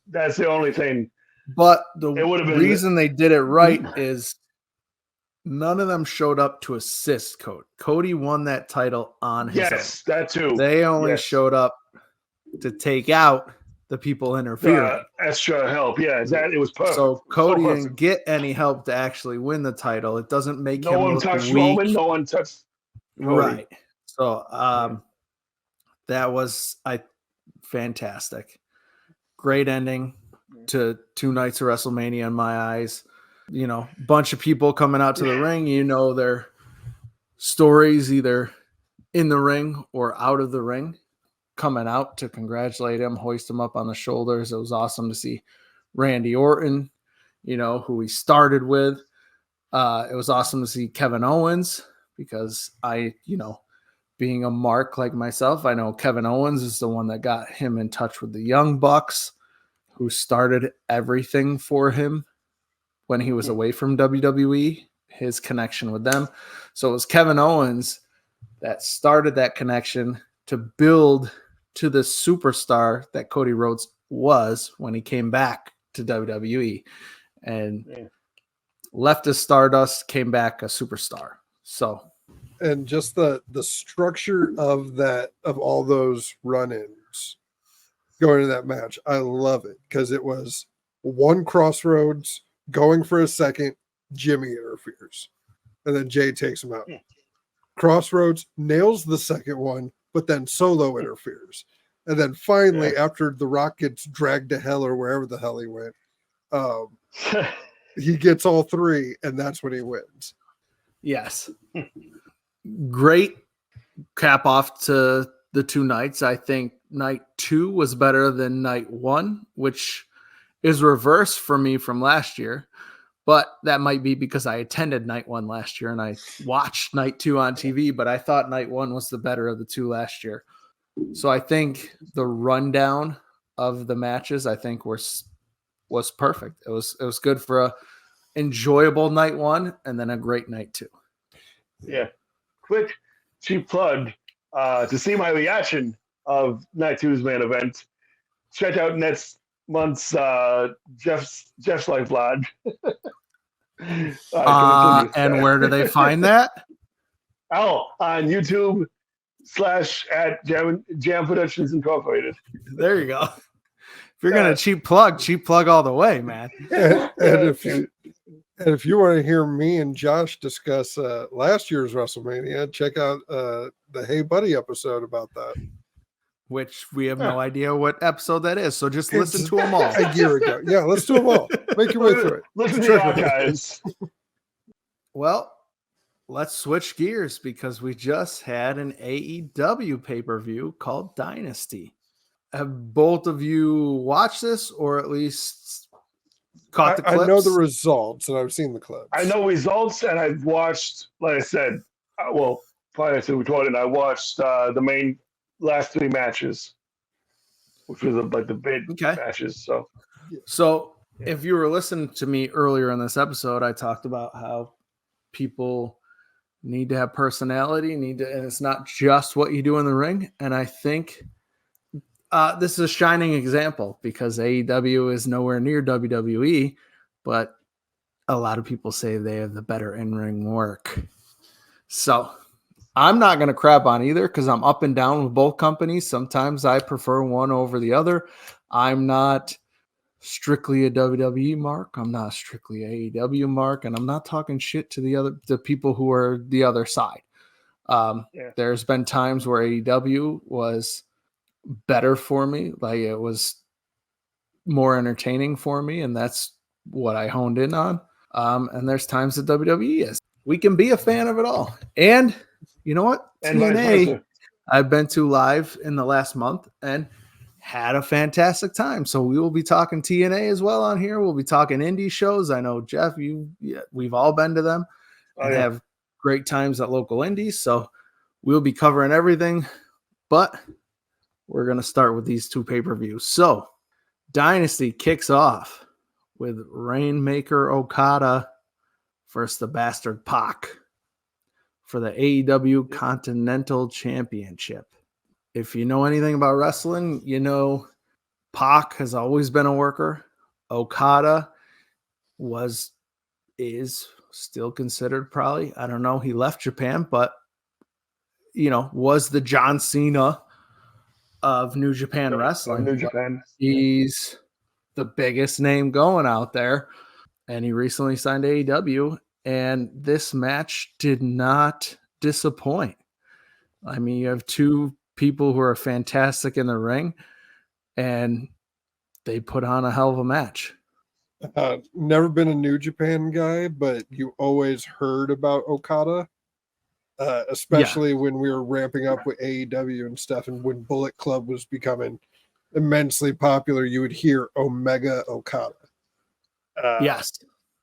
That's the only thing. But the It would've been- reason they did it right is none of them showed up to assist Cody. Cody won that title on his Yes, that too. own. They only Yes. showed up to take out the people interfering. Extra help. Yeah, it was perfect. So Cody perfect. didn't get any help to actually win the title. It doesn't make No him one look touched weak. Roman. No one touched Cody. Right. So that was fantastic. Great ending to 2 nights of WrestleMania in my eyes. Bunch of people coming out to the ring, their stories either in the ring or out of the ring, coming out to congratulate him, hoist him up on the shoulders. It was awesome to see Randy Orton, who he started with. It was awesome to see Kevin Owens because being a mark like myself, I know Kevin Owens is the one that got him in touch with the Young Bucks, who started everything for him when he was away from WWE, his connection with them. So it was Kevin Owens that started that connection to build to the superstar that Cody Rhodes was when he came back to WWE, and left as Stardust, came back a superstar. So, And just the structure of all those run-ins going to that match, I love it because it was one crossroads going for a second, Jimmy interferes, and then Jay takes him out. Crossroads nails the second one, but then Solo interferes, and then finally, after The Rock gets dragged to hell or wherever the hell he went, he gets all 3, and that's when he wins. yes. Great cap off to the 2 nights. I think night 2 was better than night 1, which is reversed for me from last year, but that might be because I attended night one last year and I watched night two on TV, but I thought night one was the better of the two last year. So I think the rundown of the matches, I think was perfect. It was good for a enjoyable night one and then a great night two. Yeah. Quick, cheap plug to see my reaction of night two's main event. Check out next month's Jeff's Life vlog. And where do they find that? Oh, on YouTube / Jam Productions Incorporated. There you go. If you're gonna cheap plug all the way, man. And if you want to hear me and Josh discuss last year's WrestleMania, check out the Hey Buddy episode about that. Which we have no idea what episode that is. So just listen to them all. A year ago. Yeah, let's do them all. Make your way through it. Listen to the archives. Well, let's switch gears because we just had an AEW pay-per-view called Dynasty. Have both of you watched this or at least caught the clips? I know the results and I've seen the clips. I know results and I've watched, like I said, prior to recording, I watched the main last three matches, which was like the big matches. So if you were listening to me earlier in this episode, I talked about how people need to have personality, and it's not just what you do in the ring. And I think this is a shining example because AEW is nowhere near WWE, but a lot of people say they have the better in-ring work. So I'm not going to crap on either because I'm up and down with both companies. Sometimes I prefer one over the other. I'm not strictly a WWE mark. I'm not strictly AEW mark, and I'm not talking shit to the people who are the other side. There's been times where AEW was better for me, like it was more entertaining for me, and that's what I honed in on. And there's times that WWE is. We can be a fan of it all, and you know what? TNA, I've been to live in the last month and had a fantastic time. So we will be talking TNA as well on here. We'll be talking indie shows. I know, Jeff, we've all been to them and have great times at local indies. So we'll be covering everything, but we're going to start with these two pay-per-views. So Dynasty kicks off with Rainmaker Okada versus the Bastard Pac for the AEW Continental Championship. If you know anything about wrestling, you know Pac has always been a worker. Okada is still considered probably, I don't know, he left Japan, but was the John Cena of New Japan Wrestling. New Japan. He's the biggest name going out there, and he recently signed AEW. And this match did not disappoint. I mean, you have two people who are fantastic in the ring, and they put on a hell of a match. Never been a New Japan guy, but you always heard about Okada, especially when we were ramping up with AEW and stuff. And when Bullet Club was becoming immensely popular, you would hear Omega Okada. Yes.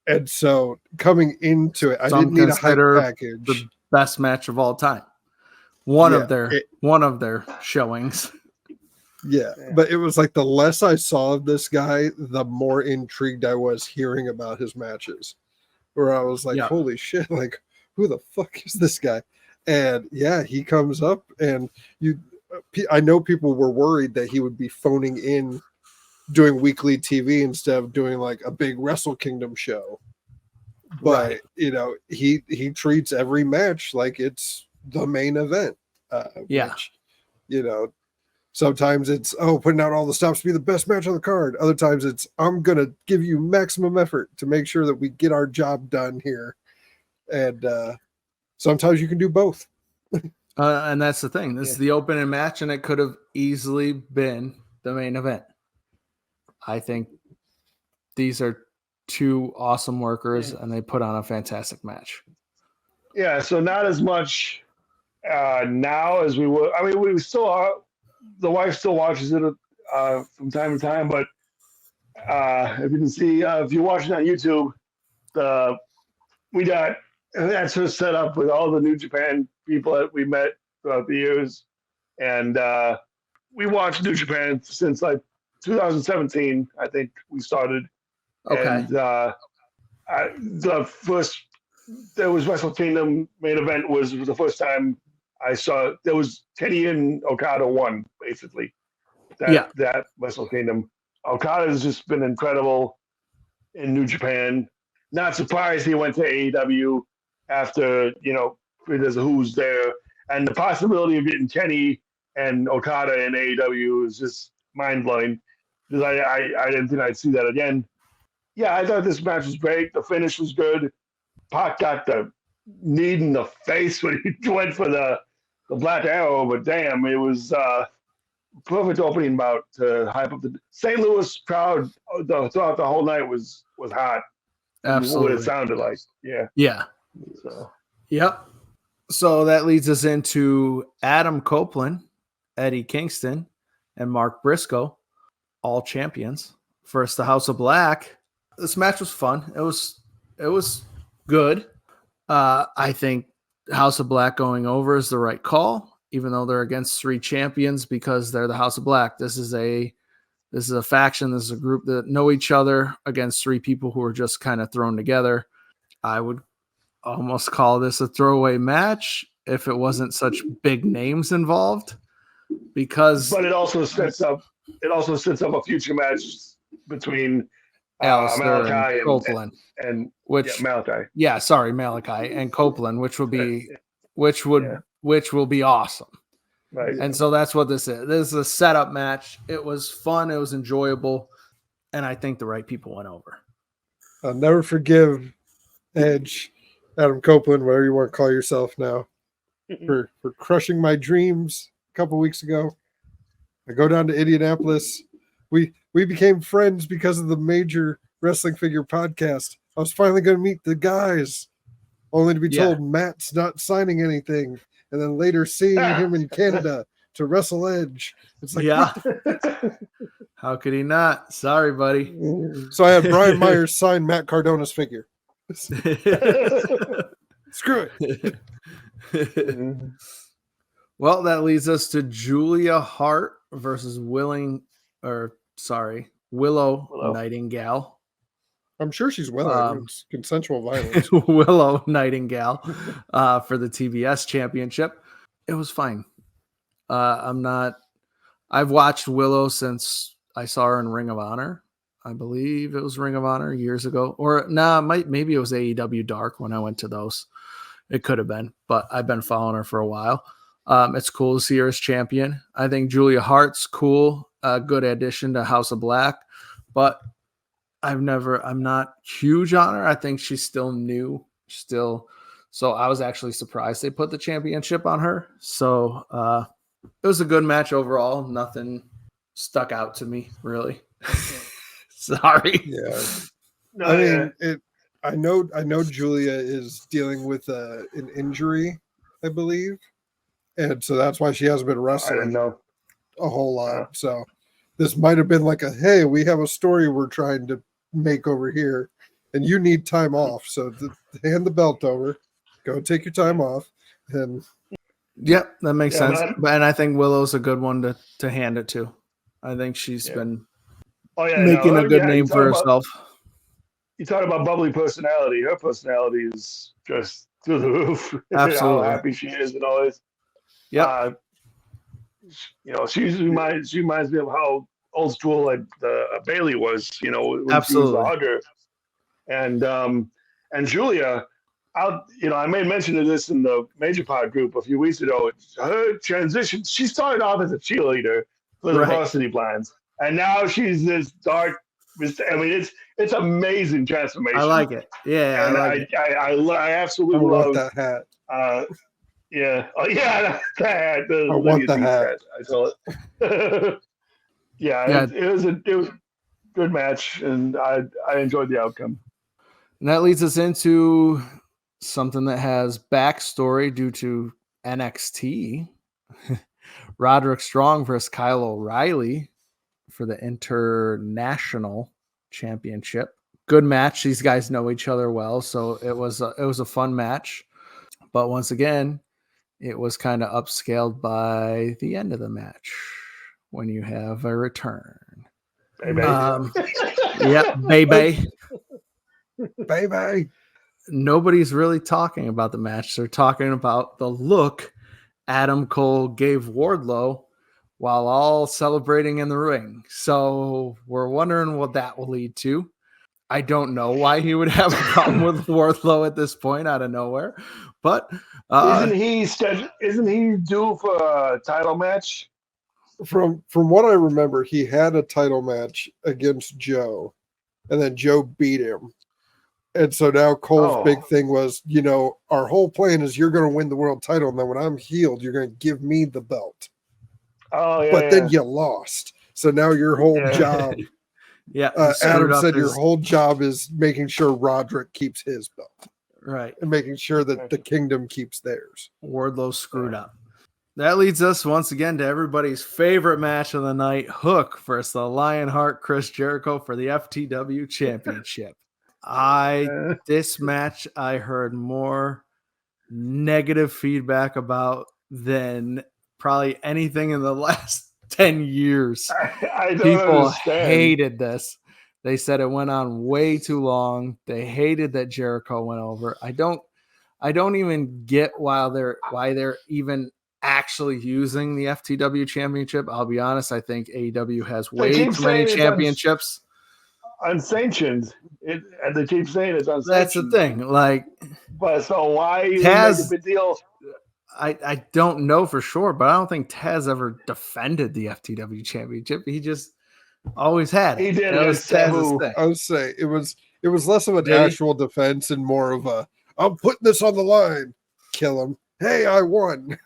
And so coming into it, I didn't need a hype package. The best match of all time. One of their showings. Yeah, but it was like the less I saw of this guy, the more intrigued I was hearing about his matches. Where I was like, holy shit, like who the fuck is this guy? And yeah, he comes up and I know people were worried that he would be phoning in doing weekly TV instead of doing like a big Wrestle Kingdom show. But he treats every match like it's the main event. Which, sometimes it's putting out all the stops to be the best match on the card. Other times it's I'm gonna give you maximum effort to make sure that we get our job done here. And sometimes you can do both. And that's the thing. This is the opening match, and it could have easily been the main event. I think these are two awesome workers, and they put on a fantastic match. Yeah, so not as much now as we were. I mean, we still are. The wife still watches it from time to time, but If you can see, if you're watching on YouTube, we got that's just set up with all the New Japan people that we met throughout the years, and we watched New Japan since like 2017. I think we started, Okay. and the first there was Wrestle Kingdom main event was the first time I saw. There was Kenny and Okada won basically. That Wrestle Kingdom. Okada has just been incredible in New Japan. Not surprised he went to AEW after, there's a who's there. And the possibility of getting Kenny and Okada in AEW is just mind blowing because I didn't think I'd see that again. Yeah, I thought this match was great. The finish was good. Pac got the knee in the face when he went for the Black Arrow, but damn, it was perfect opening bout to hype up the St. Louis crowd throughout the whole night was hot. Absolutely. What it sounded like. Yeah. Yeah. So. Yep. So that leads us into Adam Copeland, Eddie Kingston, and Mark Briscoe, all champions. First, the House of Black. This match was fun. It was good. I think House of Black going over is the right call, even though they're against 3 champions because they're the House of Black. This is a faction. This is a group that know each other against 3 people who are just kind of thrown together. I would almost call this a throwaway match if it wasn't such big names involved, but it also sets up a future match between Alistair Malachi and Copeland and Malachi. Yeah, Malachi and Copeland, which will be awesome. Right. And so that's what this is. This is a setup match. It was fun. It was enjoyable. And I think the right people went over. I'll never forgive Edge, Adam Copeland, whatever you want to call yourself now, for crushing my dreams a couple weeks ago. I go down to Indianapolis. We became friends because of the Major Wrestling Figure podcast. I was finally going to meet the guys, only to be told Matt's not signing anything. And then later seeing him in Canada to wrestle Edge. It's like, How could he not? Sorry, buddy. So I had Brian Myers sign Matt Cardona's figure. Screw it. Well, that leads us to Julia Hart versus Willow Nightingale. I'm sure she's willing. It's consensual violence. Willow Nightingale for the TBS championship. It was fine. I've watched Willow since I saw her in Ring of Honor. I believe it was Ring of Honor years ago. Or maybe it was AEW Dark when I went to those. It could have been, but I've been following her for a while. It's cool to see her as champion. I think Julia Hart's cool. A good addition to House of Black, but I'm not huge on her. I think she's still new so I was actually surprised they put the championship on her. So it was a good match overall. Nothing stuck out to me really. Sorry. Yeah. I know Julia is dealing with an injury, I believe. And so that's why she hasn't been wrestling. I didn't know a whole lot. So this might have been like hey, we have a story we're trying to make over here, and you need time off. So hand the belt over, go take your time off. And yep, that makes sense. And I think Willow's a good one to hand it to. I think she's been making a good name for herself. You talk about bubbly personality. Her personality is just through the roof. Absolutely. How happy she is and all this. Yeah. She reminds me of how old school like Bailey was, when absolutely. She was a hugger. And Julia, I made mention of this in the Major Pod group a few weeks ago. Her transition, she started off as a cheerleader for the Varsity Plans, and now she's this dark. I mean, it's amazing transformation. I like it. Yeah, I absolutely love that hat. Yeah. Oh, yeah. That hat. I want the hat. I saw it. It was a good match, and I enjoyed the outcome. And that leads us into something that has backstory due to NXT. Roderick Strong versus Kyle O'Reilly for the International Championship. Good match. These guys know each other well, so it was a fun match. But once again, it was kind of upscaled by the end of the match when you have a return. Baby. Yep, baby. Baby. Nobody's really talking about the match. They're talking about the look Adam Cole gave Wardlow while all celebrating in the ring. So we're wondering what that will lead to. I don't know why he would have a problem with Wardlow at this point out of nowhere, but Isn't he due for a title match? From what I remember, he had a title match against Joe, and then Joe beat him. And so now Cole's big thing was, our whole plan is you're going to win the world title, and then when I'm healed, you're going to give me the belt. Oh, yeah. But then you lost. So now your whole job, Adam said your whole job is making sure Roderick keeps his belt. Right. And making sure that the kingdom keeps theirs. Wardlow screwed up. That leads us once again to everybody's favorite match of the night, Hook versus the Lionheart Chris Jericho for the FTW Championship. This match I heard more negative feedback about than probably anything in the last 10 years. I don't People understand. hated this. They said it went on way too long. They hated that Jericho went over. I don't even get why they're even actually using the FTW Championship. I'll be honest. I think AEW has way too many championships. Unsanctioned. And they keep saying it's unsanctioned. That's the thing. But so why Taz, make a big deal? I don't know for sure, but I don't think Taz ever defended the FTW Championship. He just always had it. He did. That was Taz's thing. I would say it was less of an actual defense and more of a I'm putting this on the line. Kill him. Hey, I won.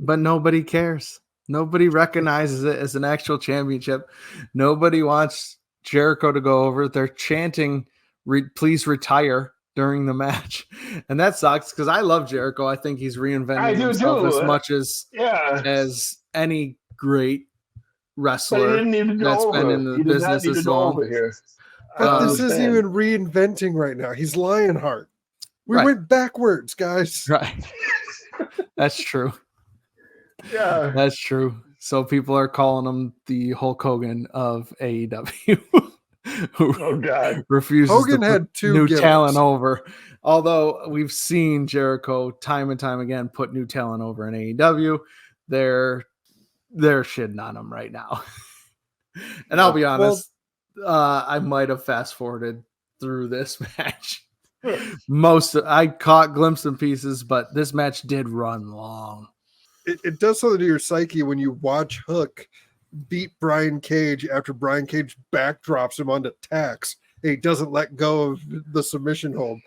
But nobody cares. Nobody recognizes it as an actual championship. Nobody wants Jericho to go over. They're chanting, please retire during the match. And that sucks because I love Jericho. I think he's reinvented himself as much as any great wrestler that's been in the business as long. But this isn't even reinventing right now. He's Lionheart. We went backwards, guys. Right. That's true. Yeah. That's true. So people are calling him the Hulk Hogan of AEW. Oh God! Refuses Hogan to had put two new gimmicks. talent over. Although we've seen Jericho time and time again put new talent over in AEW, they're shitting on him right now. And I'll be honest, I might have fast forwarded through this match. I caught glimpses and pieces, but this match did run long. It does something to your psyche when you watch Hook beat Brian Cage after Brian Cage backdrops him onto Tax. And he doesn't let go of the submission hold.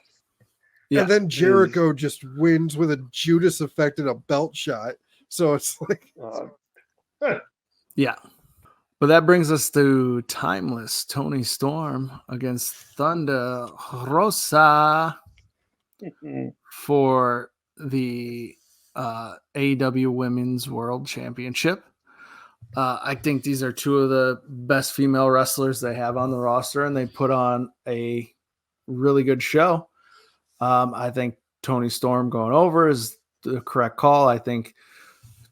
Yeah. And then Jericho just wins with a Judas effect and a belt shot. So it's like... Yeah. But that brings us to Timeless Tony Storm against Thunder Rosa for the AEW Women's World Championship. I think these are two of the best female wrestlers they have on the roster, and they put on a really good show. I think Tony Storm going over is the correct call. I think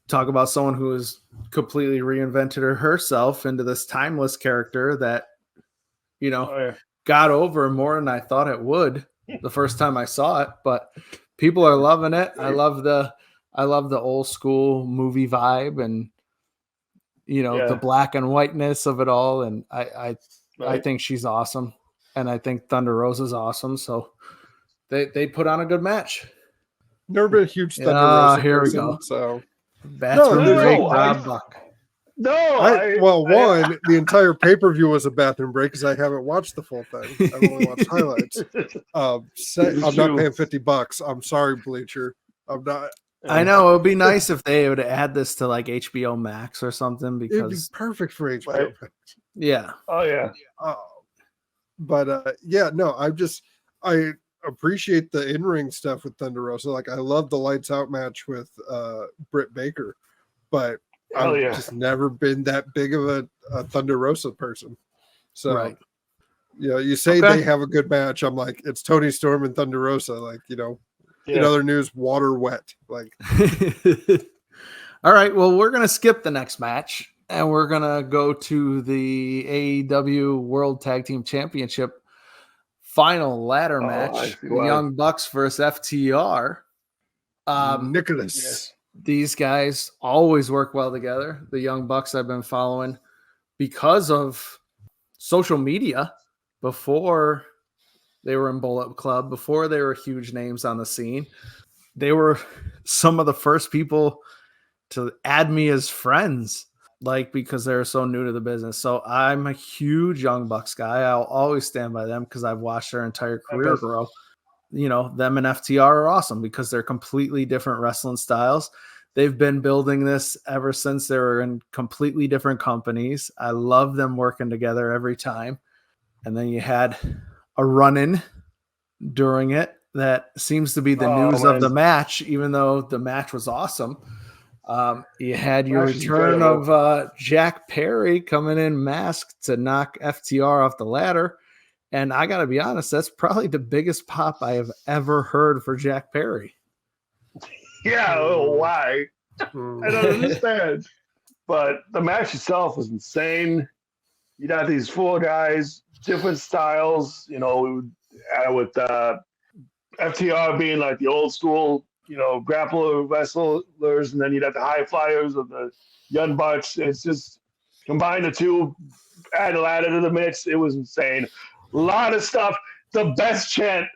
talk about someone who has completely reinvented herself into this timeless character that, got over more than I thought it would the first time I saw it, but people are loving it. I love the old school movie vibe and, the black and whiteness of it all. And I think she's awesome. And I think Thunder Rosa's awesome. So they put on a good match. Never been a huge Thunder Rosa here person, we go. So bathroom break, Rob Buck. The entire pay-per-view was a bathroom break because I haven't watched the full thing. I've only watched highlights. I'm not paying $50. I'm sorry, Bleacher. I'm not. I know it would be nice if they would add this to like HBO Max or something because it'd be perfect for HBO Max. Yeah. Oh yeah. But I appreciate the in-ring stuff with Thunder Rosa. Like I love the lights out match with Britt Baker, but I've just never been that big of a Thunder Rosa person. So You say Okay. they have a good match. I'm like, it's Tony Storm and Thunder Rosa. Like, in Yeah. other news, water wet. Like, All right. Well, we're going to skip the next match and we're going to go to the AEW World Tag Team Championship final ladder I match. see why. Young Bucks versus FTR. Nicholas. yes. These guys always work well together. The Young Bucks I've been following because of social media before they were in Bullet Club, before they were huge names on the scene. They were some of the first people to add me as friends, like because they're so new to the business. So I'm a huge Young Bucks guy. I'll always stand by them because I've watched their entire career grow. Them and FTR are awesome because they're completely different wrestling styles. They've been building this ever since they were in completely different companies. I love them working together every time. And then you had a run-in during it that seems to be the news of the match, even though the match was awesome. You had your Match is return incredible. of Jack Perry coming in masked to knock FTR off the ladder. And I got to be honest, that's probably the biggest pop I have ever heard for Jack Perry. Yeah. Oh, why? Mm. I don't understand. But the match itself was insane. You got these four guys, different styles, with FTR being like the old school, grappler wrestlers, and then you got the high flyers of the Young Bucks. It's just combine the two, add a ladder to the mix. It was insane. A lot of stuff. The best chant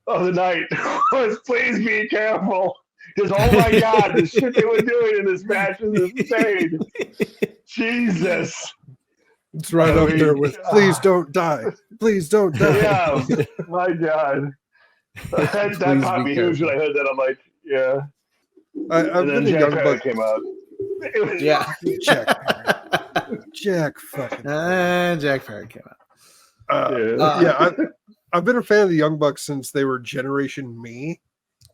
of the night was "Please be careful." Because oh my God, the shit they were doing in this match is insane. Jesus. It's right up there with "Please don't die, please don't die." Yeah, my God. That Please popped be me huge when I heard that. I'm like, yeah. I've And then been a Jack Young Perry Buck. came out. It was- Yeah. Jack fucking. And Jack Perry came out. Yeah. I've been a fan of the Young Bucks since they were Generation Me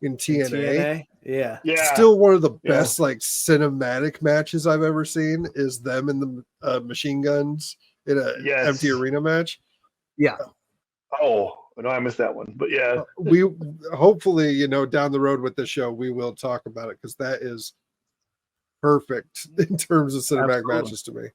in TNA. Yeah. Yeah. Still one of the Yeah. best like cinematic matches I've ever seen is them and the Machine Guns in a Yes. empty arena match. Yeah. Oh, no, I missed that one. But yeah. We hopefully, down the road with the show, we will talk about it because that is perfect in terms of cinematic Absolutely. matches to me.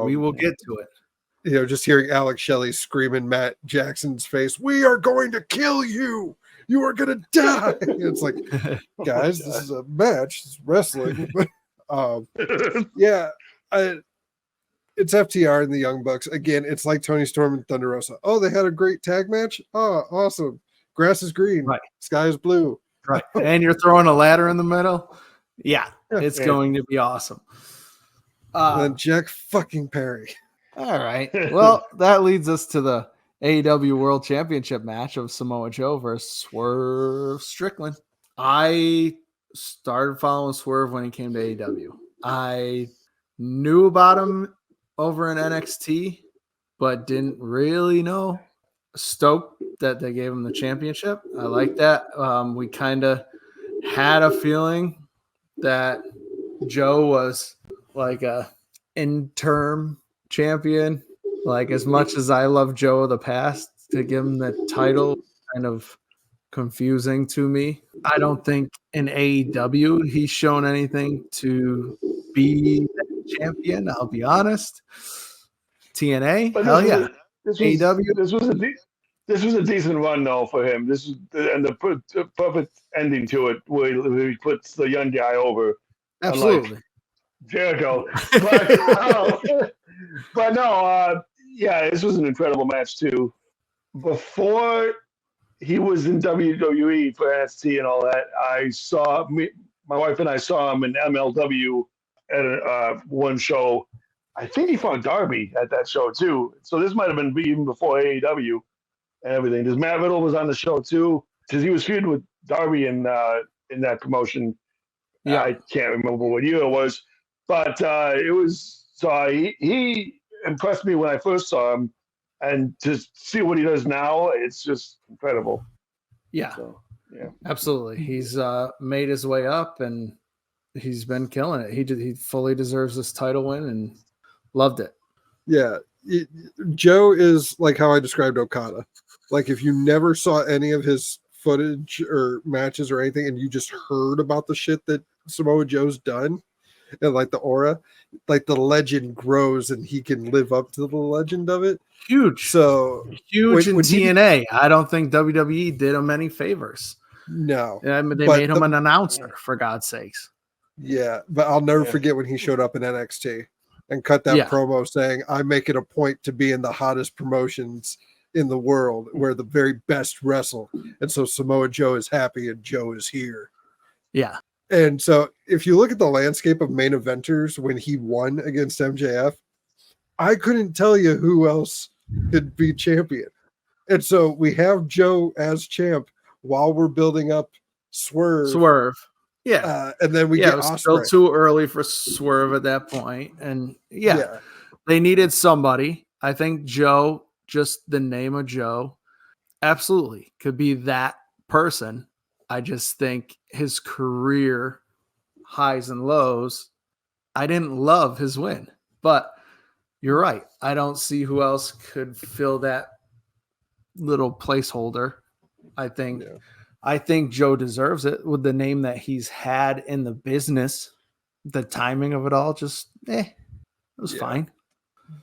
We will get to it. Just hearing Alex Shelley scream in Matt Jackson's face, "We are going to kill you. You are going to die." It's like, guys, this is a match. It's wrestling. Yeah, it's FTR and the Young Bucks. Again, it's like Tony Storm and Thunder Rosa. Oh, they had a great tag match? Oh, awesome. Grass is green. Right. Sky is blue. Right. And you're throwing a ladder in the middle. Yeah. Yeah. It's Yeah. going to be awesome. And then Jack fucking Perry. All right. Well, that leads us to the AEW World Championship match of Samoa Joe versus Swerve Strickland. I started following Swerve when he came to AEW. I knew about him over in NXT, but didn't really know. Stoked that they gave him the championship. I like that. We kind of had a feeling that Joe was like a interim champion. Like, as much as I love Joe of the past, to give him the title kind of confusing to me. I don't think in AEW he's shown anything to be the champion. I'll be honest. TNA, But hell this yeah. was- This was, AEW. this was a decent run though for him. This is the perfect ending to it, where he puts the young guy over. Absolutely. Jericho. But no, yeah, this was an incredible match too. Before he was in WWE for NXT and all that, my wife and I saw him in MLW at one show. I think he fought Darby at that show too. So this might have been even before AEW and everything. Because Matt Riddle was on the show too, because he was feuding with Darby in that promotion. Yeah. I can't remember what year it was, but it was. So he impressed me when I first saw him, and to see what he does now, it's just incredible. Yeah. So yeah, Absolutely. He's made his way up and he's been killing it. He fully deserves this title win and loved it. Yeah, Joe is like how I described Okada. Like if you never saw any of his footage or matches or anything, and you just heard about the shit that Samoa Joe's done, and like the aura, like the legend grows, and he can live up to the legend of it. Huge. So Huge in when he- TNA. I don't think WWE did him any favors. no, I mean, they But made him the- an announcer, for God's sakes. yeah, but I'll never Yeah. forget when he showed up in NXT and cut that Yeah. promo saying, "I make it a point to be in the hottest promotions in the world where the very best wrestle," and so Samoa Joe is happy and Joe is here. Yeah. And so if you look at the landscape of main eventers when he won against MJF, I couldn't tell you who else could be champion. And so we have Joe as champ while we're building up Swerve. Yeah. And then we yeah, get it was still Ospreay. too early for Swerve at that point. And yeah, they needed somebody. I think Joe, just the name of Joe, absolutely could be that person. I just think his career highs and lows, I didn't love his win, but you're right. I don't see who else could fill that little placeholder. I think Yeah. I think Joe deserves it with the name that he's had in the business. The timing of it all just it was Yeah. fine.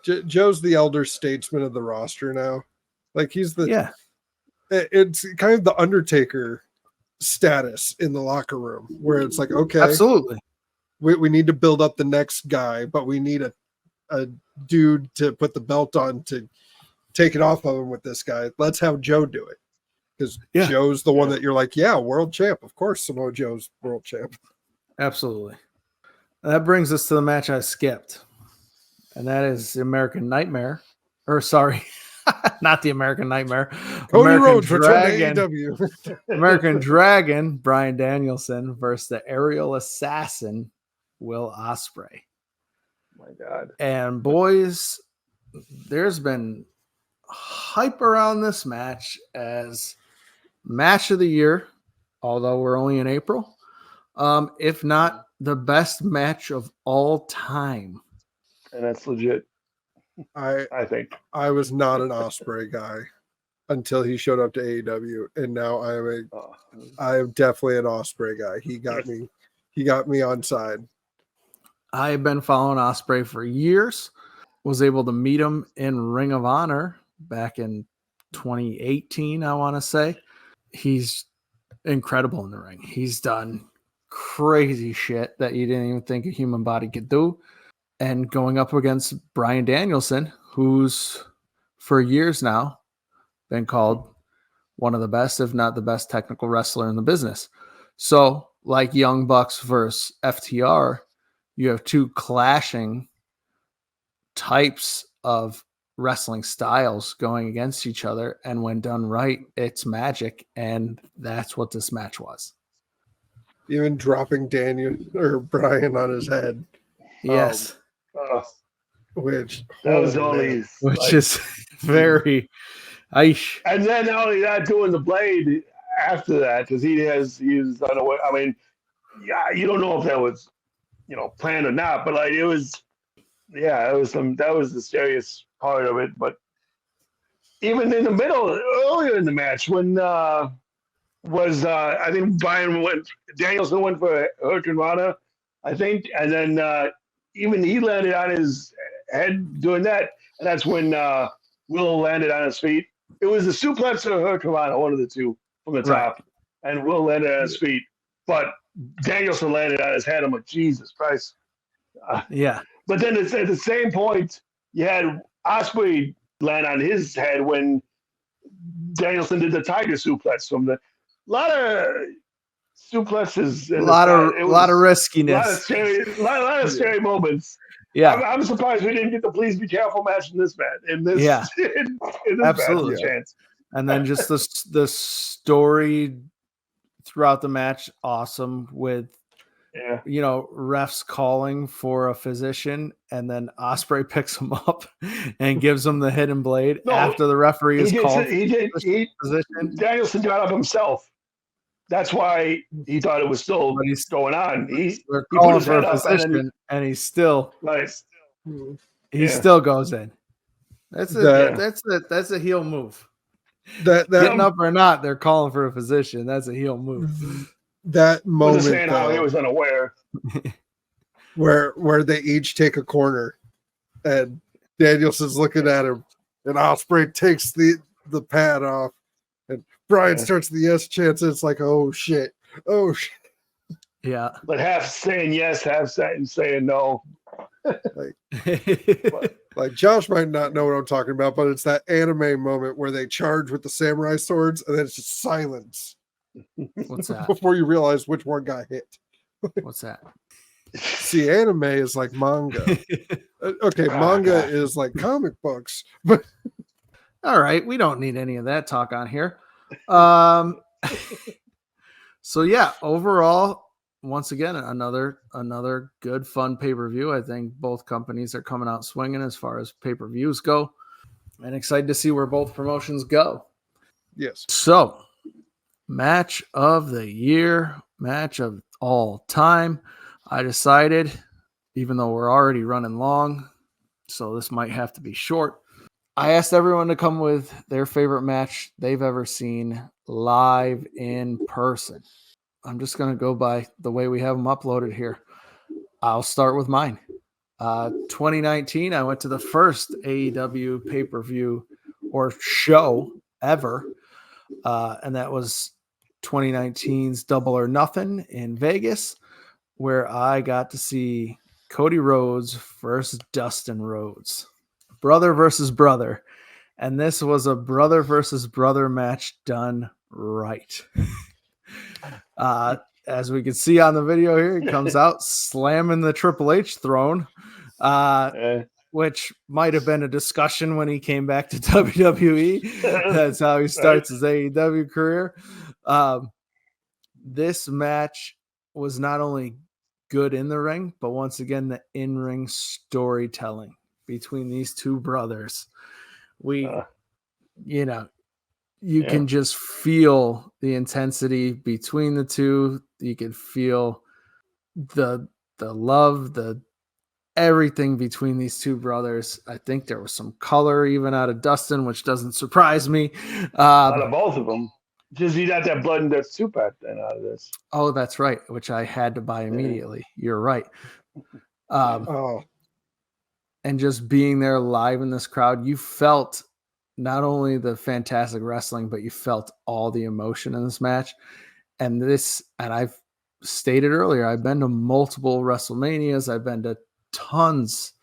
Joe's the elder statesman of the roster now. Like he's the Yeah. it's kind of the Undertaker status in the locker room where it's like, okay, Absolutely. we need to build up the next guy, but we need a dude to put the belt on to take it off of him with this guy. Let's have Joe do it. Because Yeah. Joe's the one that you're like, yeah, world champ. Of course, Samoa Joe's world champ. Absolutely. That brings us to the match I skipped. And that is the American Nightmare. Or sorry, not the American Nightmare. Cody American Rhodes return to Dragon. AEW. American Dragon, Brian Danielson versus the aerial assassin, Will Ospreay. My God. And boys, there's been hype around this match as match of the year, although we're only in April. If not the best match of all time. And that's legit, I I think. was not an Ospreay guy until he showed up to AEW, and now Oh, I am definitely an Ospreay guy. He got me on side. I've been following Ospreay for years. Was able to meet him in Ring of Honor back in 2018, I want to say. He's incredible in the ring. He's done crazy shit that you didn't even think a human body could do. And going up against Brian Danielson, who's for years now been called one of the best, if not the best technical wrestler in the business. So, like Young Bucks versus FTR, you have two clashing types of wrestling styles going against each other. And when done right, it's magic. And that's what this match was. Even dropping Daniel or Brian on his head, Yes. which that was oh, only. man. Which like- is very aish. And then not only that, doing the blade after that, because he's unaware. I mean, yeah, you don't know if that was, planned or not, but like it was, yeah, that was the serious part of it. But even in the middle, earlier in the match, when I think Danielson went for Hurricane Rana, I think, and then even he landed on his head doing that, and that's when Will landed on his feet. It was the suplex or Hurricane Rana, one of the two from the top, and Will landed on his feet, but Danielson landed on his head. I'm like, Jesus Christ. Yeah. But then at the same point, you had Ospreay land on his head when Danielson did the tiger suplex from the lot of suplexes. A lot of riskiness. lot of scary moments. Yeah. I'm surprised we didn't get the please be careful match in this match. In this, Yeah. in this Absolutely. match, chance. And then just the story throughout the match, awesome with Yeah. refs calling for a physician, and then Ospreay picks him up and gives him the hidden blade No, after the referee is called He position. Danielson got up himself. That's why he thought it was still But he's going on. They're he put calling his for head a up and then- physician, and he still like, he Yeah. still goes in. That's That- that's a heel move. That Getting up or not, they're calling for a position. That's a heel move. that Was moment just saying how he though, was unaware. where they each take a corner, and Danielson's looking at him, and Ospreay takes the pad off, and Brian Yeah. starts the yes chance. And it's like, oh shit. Yeah. But half saying yes, half saying no. Like Josh might not know what I'm talking about, but it's that anime moment where they charge with the samurai swords, and then it's just silence What's that? before you realize which one got hit. What's that? See, anime is like manga. Okay, manga is like comic books, but All right, we don't need any of that talk on here. So yeah, overall, once again, another good fun pay-per-view. I think both companies are coming out swinging as far as pay-per-views go, and excited to see where both promotions go. yes. So, match of the year, match of all time. I decided, even though we're already running long, so this might have to be short, I asked everyone to come with their favorite match they've ever seen live in person. I'm just going to go by the way we have them uploaded here. I'll start with mine. 2019, I went to the first AEW pay-per-view or show ever, and that was 2019's Double or Nothing in Vegas, where I got to see Cody Rhodes versus Dustin Rhodes. Brother versus brother. And this was a brother versus brother match done right. As we can see on the video here, he comes out slamming the Triple H throne, which might have been a discussion when he came back to WWE. That's how he starts his AEW career. This match was not only good in the ring, but once again, the in-ring storytelling between these two brothers. You can just feel the intensity between the two. You can feel the love, the everything between these two brothers. I think there was some color even out of Dustin, which doesn't surprise me. Out of both of them. Just you got that blood and death soup out of this. Oh, that's right, which I had to buy immediately. You're right. And just being there live in this crowd, you felt not only the fantastic wrestling, but you felt all the emotion in this match. And I've stated earlier, I've been to multiple WrestleManias. I've been to tons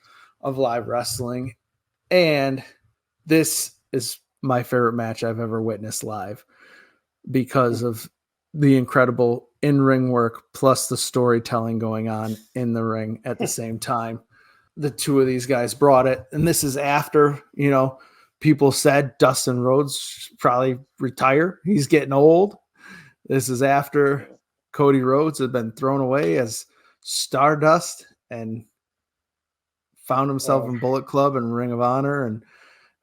of live wrestling. And this is my favorite match I've ever witnessed live because of the incredible in-ring work plus the storytelling going on in the ring at the same time. The two of these guys brought it. And this is after, people said Dustin Rhodes probably retire. He's getting old. This is after Cody Rhodes had been thrown away as Stardust and found himself in Bullet Club and Ring of Honor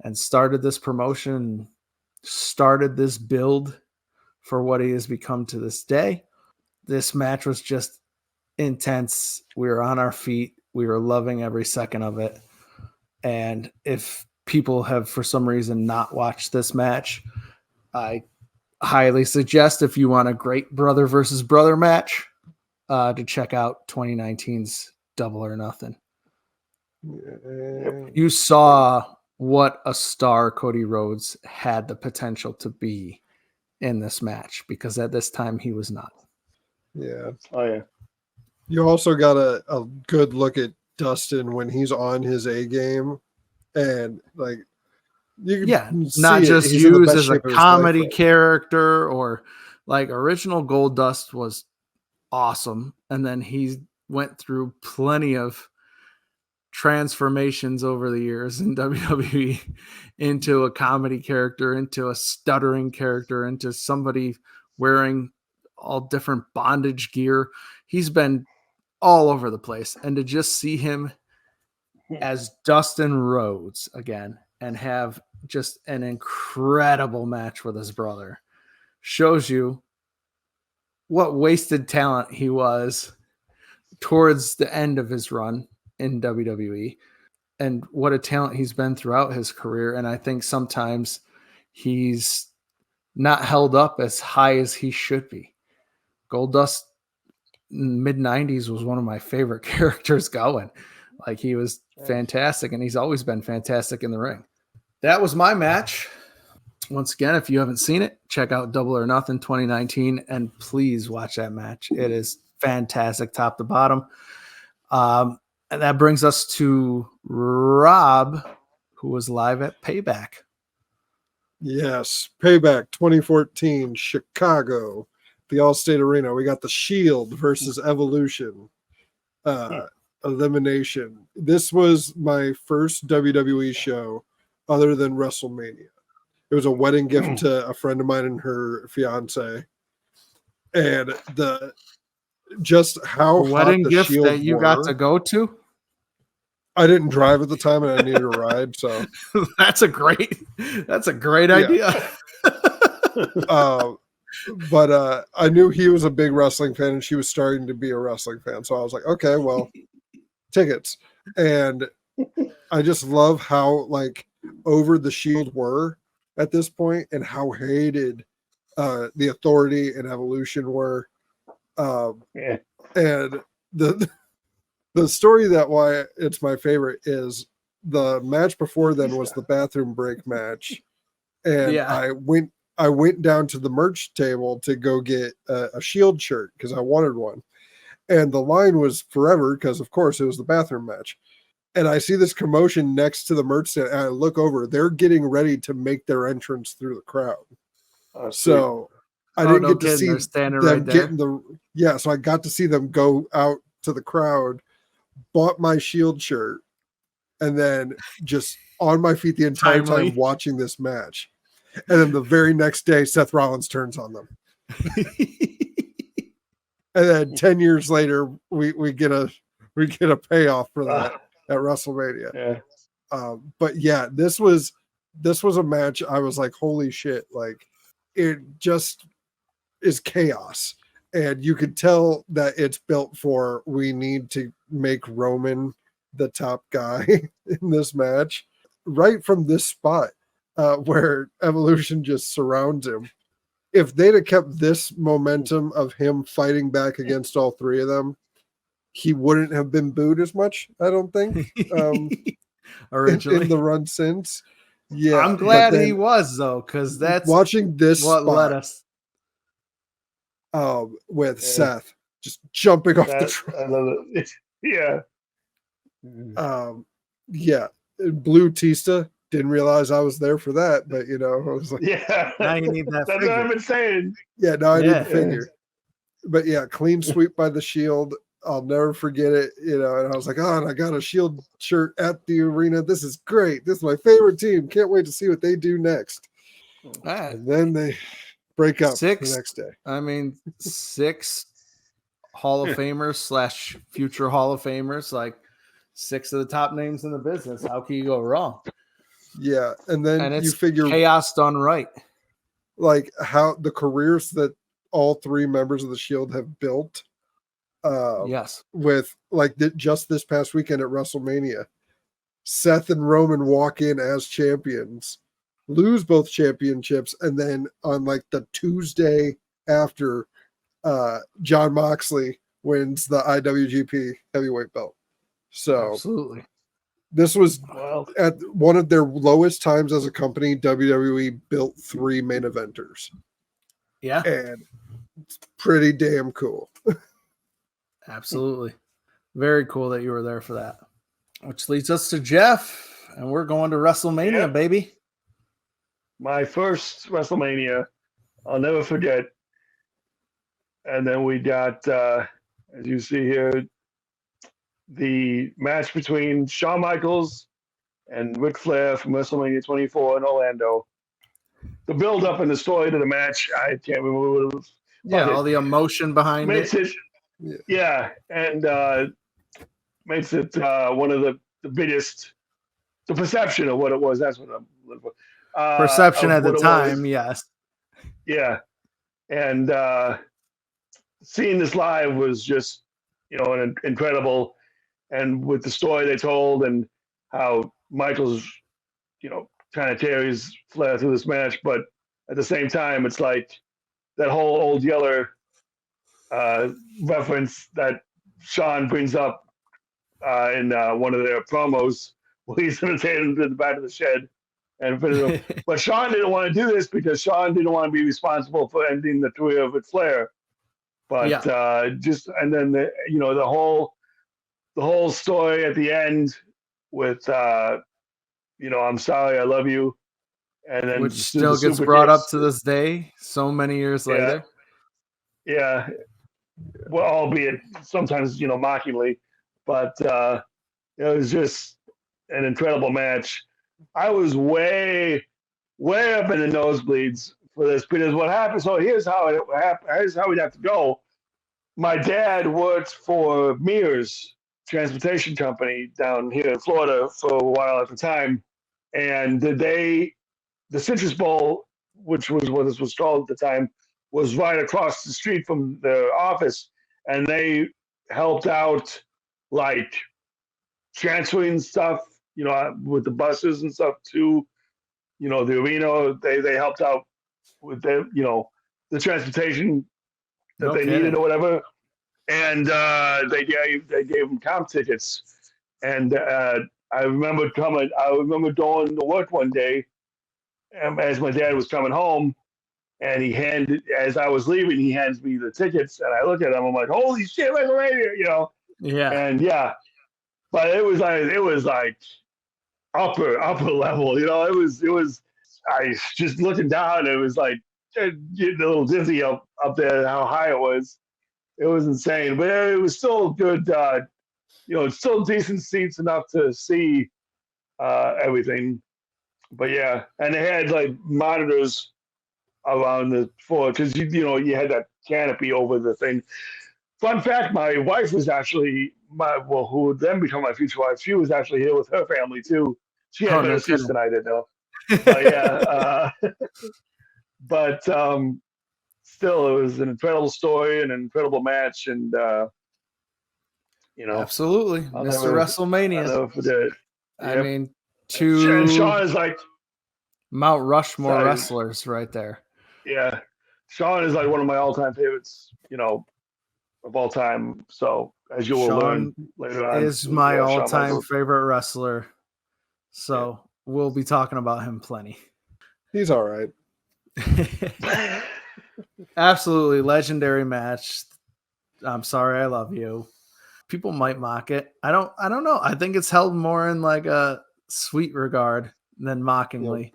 and started this promotion, started this build for what he has become to this day. This match was just intense. We were on our feet. We were loving every second of it. And if people have for some reason not watched this match, I highly suggest, if you want a great brother versus brother match, to check out 2019's Double or Nothing. You saw what a star Cody Rhodes had the potential to be in this match, because at this time he was not. Yeah. Oh yeah. You also got a good look at Dustin when he's on his A game, and like you can not see just he's in the used best as a shape of his comedy life right character, or like original Goldust was awesome, and then he went through plenty of transformations over the years in WWE into a comedy character, into a stuttering character, into somebody wearing all different bondage gear. He's been all over the place. And to just see him as Dustin Rhodes again and have just an incredible match with his brother shows you what wasted talent he was towards the end of his run in WWE. and what a talent he's been throughout his career. And I think sometimes he's not held up as high as he should be. Goldust mid 90s was one of my favorite characters going. Like, he was fantastic, and he's always been fantastic in the ring. That was my match. Once again, if you haven't seen it, check out Double or Nothing 2019, and please watch that match. It is fantastic, top to bottom. And that brings us to Rob, who was live at Payback. Yes, Payback 2014, Chicago, the Allstate Arena. We got the Shield versus Evolution. Elimination. This was my first WWE show other than WrestleMania. It was a wedding gift to a friend of mine and her fiance. And just how A wedding hot the gift Shield that you got to go to? I didn't drive at the time and I needed a ride, so That's a great idea. But I knew he was a big wrestling fan and she was starting to be a wrestling fan. So I was like, okay, well, tickets. And I just love how like over the Shield were at this point and how hated the Authority and Evolution were. And the story that why it's my favorite is the match before then was the bathroom break match. And I went down to the merch table to go get a Shield shirt because I wanted one. And the line was forever because, of course, it was the bathroom match. And I see this commotion next to the merch stand, and I look over. They're getting ready to make their entrance through the crowd. So I didn't get to see them right getting so I got to see them go out to the crowd, bought my Shield shirt, and then just on my feet the entire time watching this match. And then the very next day, Seth Rollins turns on them. And then 10 years later, we get a payoff for that at WrestleMania. Yeah. But yeah, this was a match. I was like, holy shit! Like, it just is chaos, and you could tell that it's built for. We need to make Roman the top guy in this match, right from this spot where Evolution just surrounds him. If they'd have kept this momentum of him fighting back against all three of them, he wouldn't have been booed as much, I don't think. Originally, in the run since. Yeah. I'm glad he was, though, because that's watching this what spot, led us. With Seth just jumping off the truck. I love it. Yeah. Yeah. Blue Tista. Didn't realize I was there for that, but I was like, Yeah. Now you need that. That's what I've been saying. Yeah, now I need the figure. But yeah, clean sweep by the Shield. I'll never forget it, and I was like, oh, and I got a Shield shirt at the arena. This is great. This is my favorite team. Can't wait to see what they do next. And then they break up the next day. I mean, 6 Hall of Famers / future Hall of Famers, like 6 of the top names in the business. How can you go wrong? Yeah, and then it's you figure chaos done right. Like how the careers that all 3 members of the Shield have built. Yes. With like just this past weekend at WrestleMania, Seth and Roman walk in as champions, lose both championships, and then on like the Tuesday after, Jon Moxley wins the IWGP heavyweight belt. So absolutely. This was at one of their lowest times as a company. WWE built 3 main eventers. Yeah. And it's pretty damn cool. Absolutely. Very cool that you were there for that. Which leads us to Jeff, and we're going to WrestleMania, baby. My first WrestleMania, I'll never forget. And then we got, as you see here, the match between Shawn Michaels and Ric Flair from WrestleMania 24 in Orlando. The build up and the story to the match, I can't remember what it was. Yeah, all the emotion behind makes it. And makes it one of the biggest, the perception of what it was. That's what I'm looking for. Perception at the time, yes. Yeah. And seeing this live was just, incredible. And with the story they told and how Michaels, kind of carries Flair through this match, but at the same time, it's like that whole Old Yeller reference that Sean brings up in one of their promos where he's entertaining him to the back of the shed. But Sean didn't want to do this because Sean didn't want to be responsible for ending the career of Ric Flair. But and then the whole story at the end with I'm sorry, I love you, and then which still gets brought up to this day, so many years later. Yeah, well, albeit sometimes mockingly, but it was just an incredible match. I was way up in the nosebleeds for this because what happened. So here's how it happened. Here's how we'd have to go. My dad worked for Mears Transportation Company down here in Florida for a while at the time, and the Citrus Bowl, which was what this was called at the time, was right across the street from the office, and they helped out like transferring stuff, with the buses and stuff to, the arena. They helped out with the transportation that they needed or whatever, and they gave them comp tickets. And I remember going to work one day, as my dad was coming home, and as I was leaving, he hands me the tickets, and I look at them, I'm like, holy shit, right here, Yeah. And but it was like upper level, it was I just looking down, it was like getting a little dizzy up there, how high it was. It was insane, but it was still good. It's still decent seats, enough to see everything. But yeah, and they had like monitors around the floor because you had that canopy over the thing. Fun fact: my wife was actually who would then become my future wife. She was actually here with her family too. She had better seats than I did, though. But yeah, still, it was an incredible story and an incredible match, and absolutely, Mr. WrestleMania. I'll never forget it. I mean, and Sean is like Mount Rushmore wrestlers right there. Yeah, Sean is like one of my all-time favorites, of all time. So as you will learn later on, is my all-time favorite wrestler. So we'll be talking about him plenty. He's all right. Absolutely legendary match. I'm sorry, I love you. People might mock it. I don't know. I think it's held more in like a sweet regard than mockingly.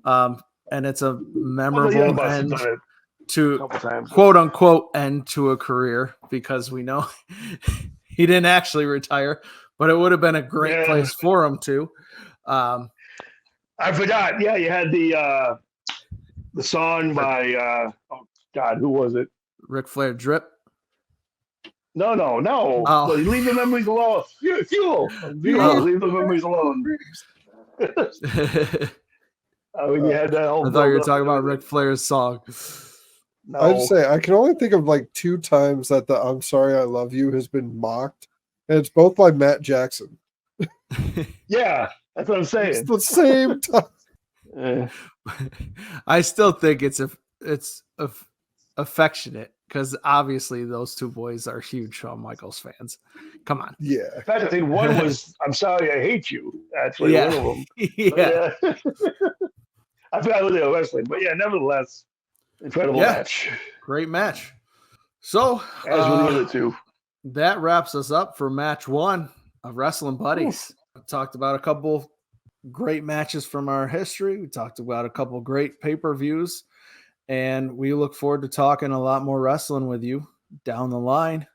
Yep. And it's a memorable end to quote unquote end to a career, because we know he didn't actually retire, but it would have been a great place for him to. I forgot. Yeah, you had the song by who was it? Ric Flair, Drip. No. Oh. Leave the memories alone. Fuel. Leave the memories alone. You had that whole. I thought you were talking about Ric Flair's song. No. I'd say I can only think of like 2 times that the "I'm sorry, I love you" has been mocked, and it's both by Matt Jackson. Yeah, that's what I'm saying. It's the same time. I still think it's affectionate, because obviously those 2 boys are huge Shawn Michaels fans. Come on. Yeah. In fact, I think one was "I'm sorry, I hate you." Actually, one of them. Yeah. I forgot who they were wrestling, but yeah, nevertheless, incredible match. Great match. So, as with the other 2, that wraps us up for match 1 of Wrestling Buddies. We talked about a couple great matches from our history. We talked about a couple great pay-per-views, and we look forward to talking a lot more wrestling with you down the line.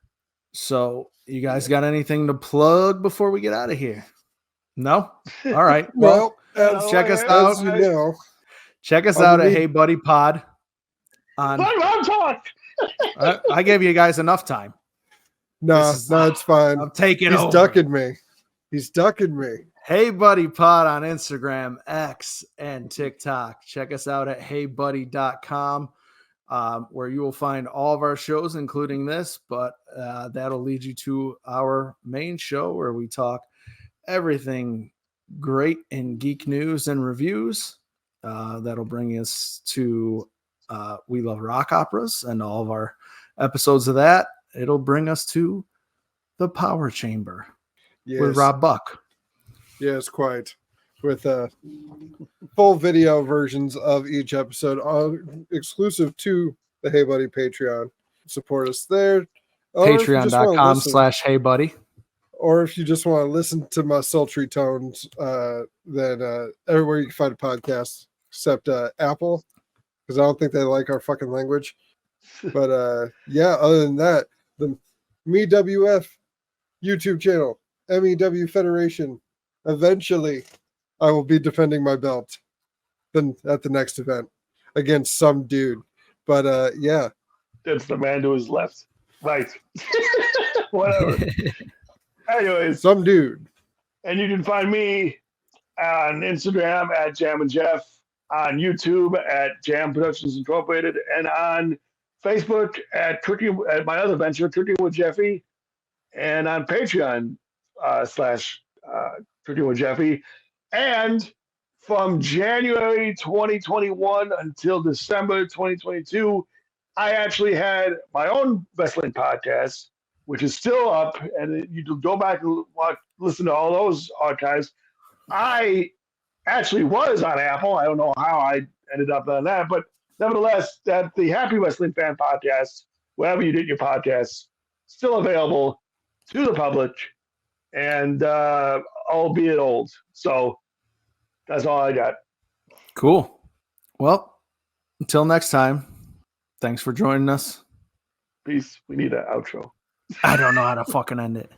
So, you guys got anything to plug before we get out of here? No? All right. Well, check us out. Check us out at Hey Buddy Pod. I gave you guys enough time. No, it's fine. I'm taking over. He's ducking me. Hey Buddy Pod on Instagram, X, and TikTok. Check us out at heybuddy.com, where you will find all of our shows, including this, but that'll lead you to our main show where we talk everything great in geek news and reviews. That'll bring us to We Love Rock Operas and all of our episodes of that. It'll bring us to The Power Chamber with Rob Buck. Yes, quite. With full video versions of each episode, exclusive to the Hey Buddy Patreon. Support us there. Patreon.com/Hey Buddy. Or if you just want to listen to my sultry tones, then everywhere you can find a podcast except Apple, because I don't think they like our fucking language. But yeah, other than that, the MEWF YouTube channel, MEW Federation. Eventually, I will be defending my belt then at the next event against some dude. But yeah. That's the man to his left. Right. Whatever. Anyways. Some dude. And you can find me on Instagram at Jam and Jeff, on YouTube at Jam Productions Incorporated, and on Facebook at my other venture, Cooking with Jeffy, and on Patreon / Cooking with Jeffy. And from January 2021 until December 2022, I actually had my own wrestling podcast, which is still up, and you can go back and listen to all those archives. I actually was on Apple. I don't know how I ended up on that, but nevertheless, that the Happy Wrestling Fan Podcast, wherever you did your podcasts, still available to the public, and albeit old. So that's all I got. Cool. Well, until next time, thanks for joining us. Peace. We need an outro. I don't know how to fucking end it.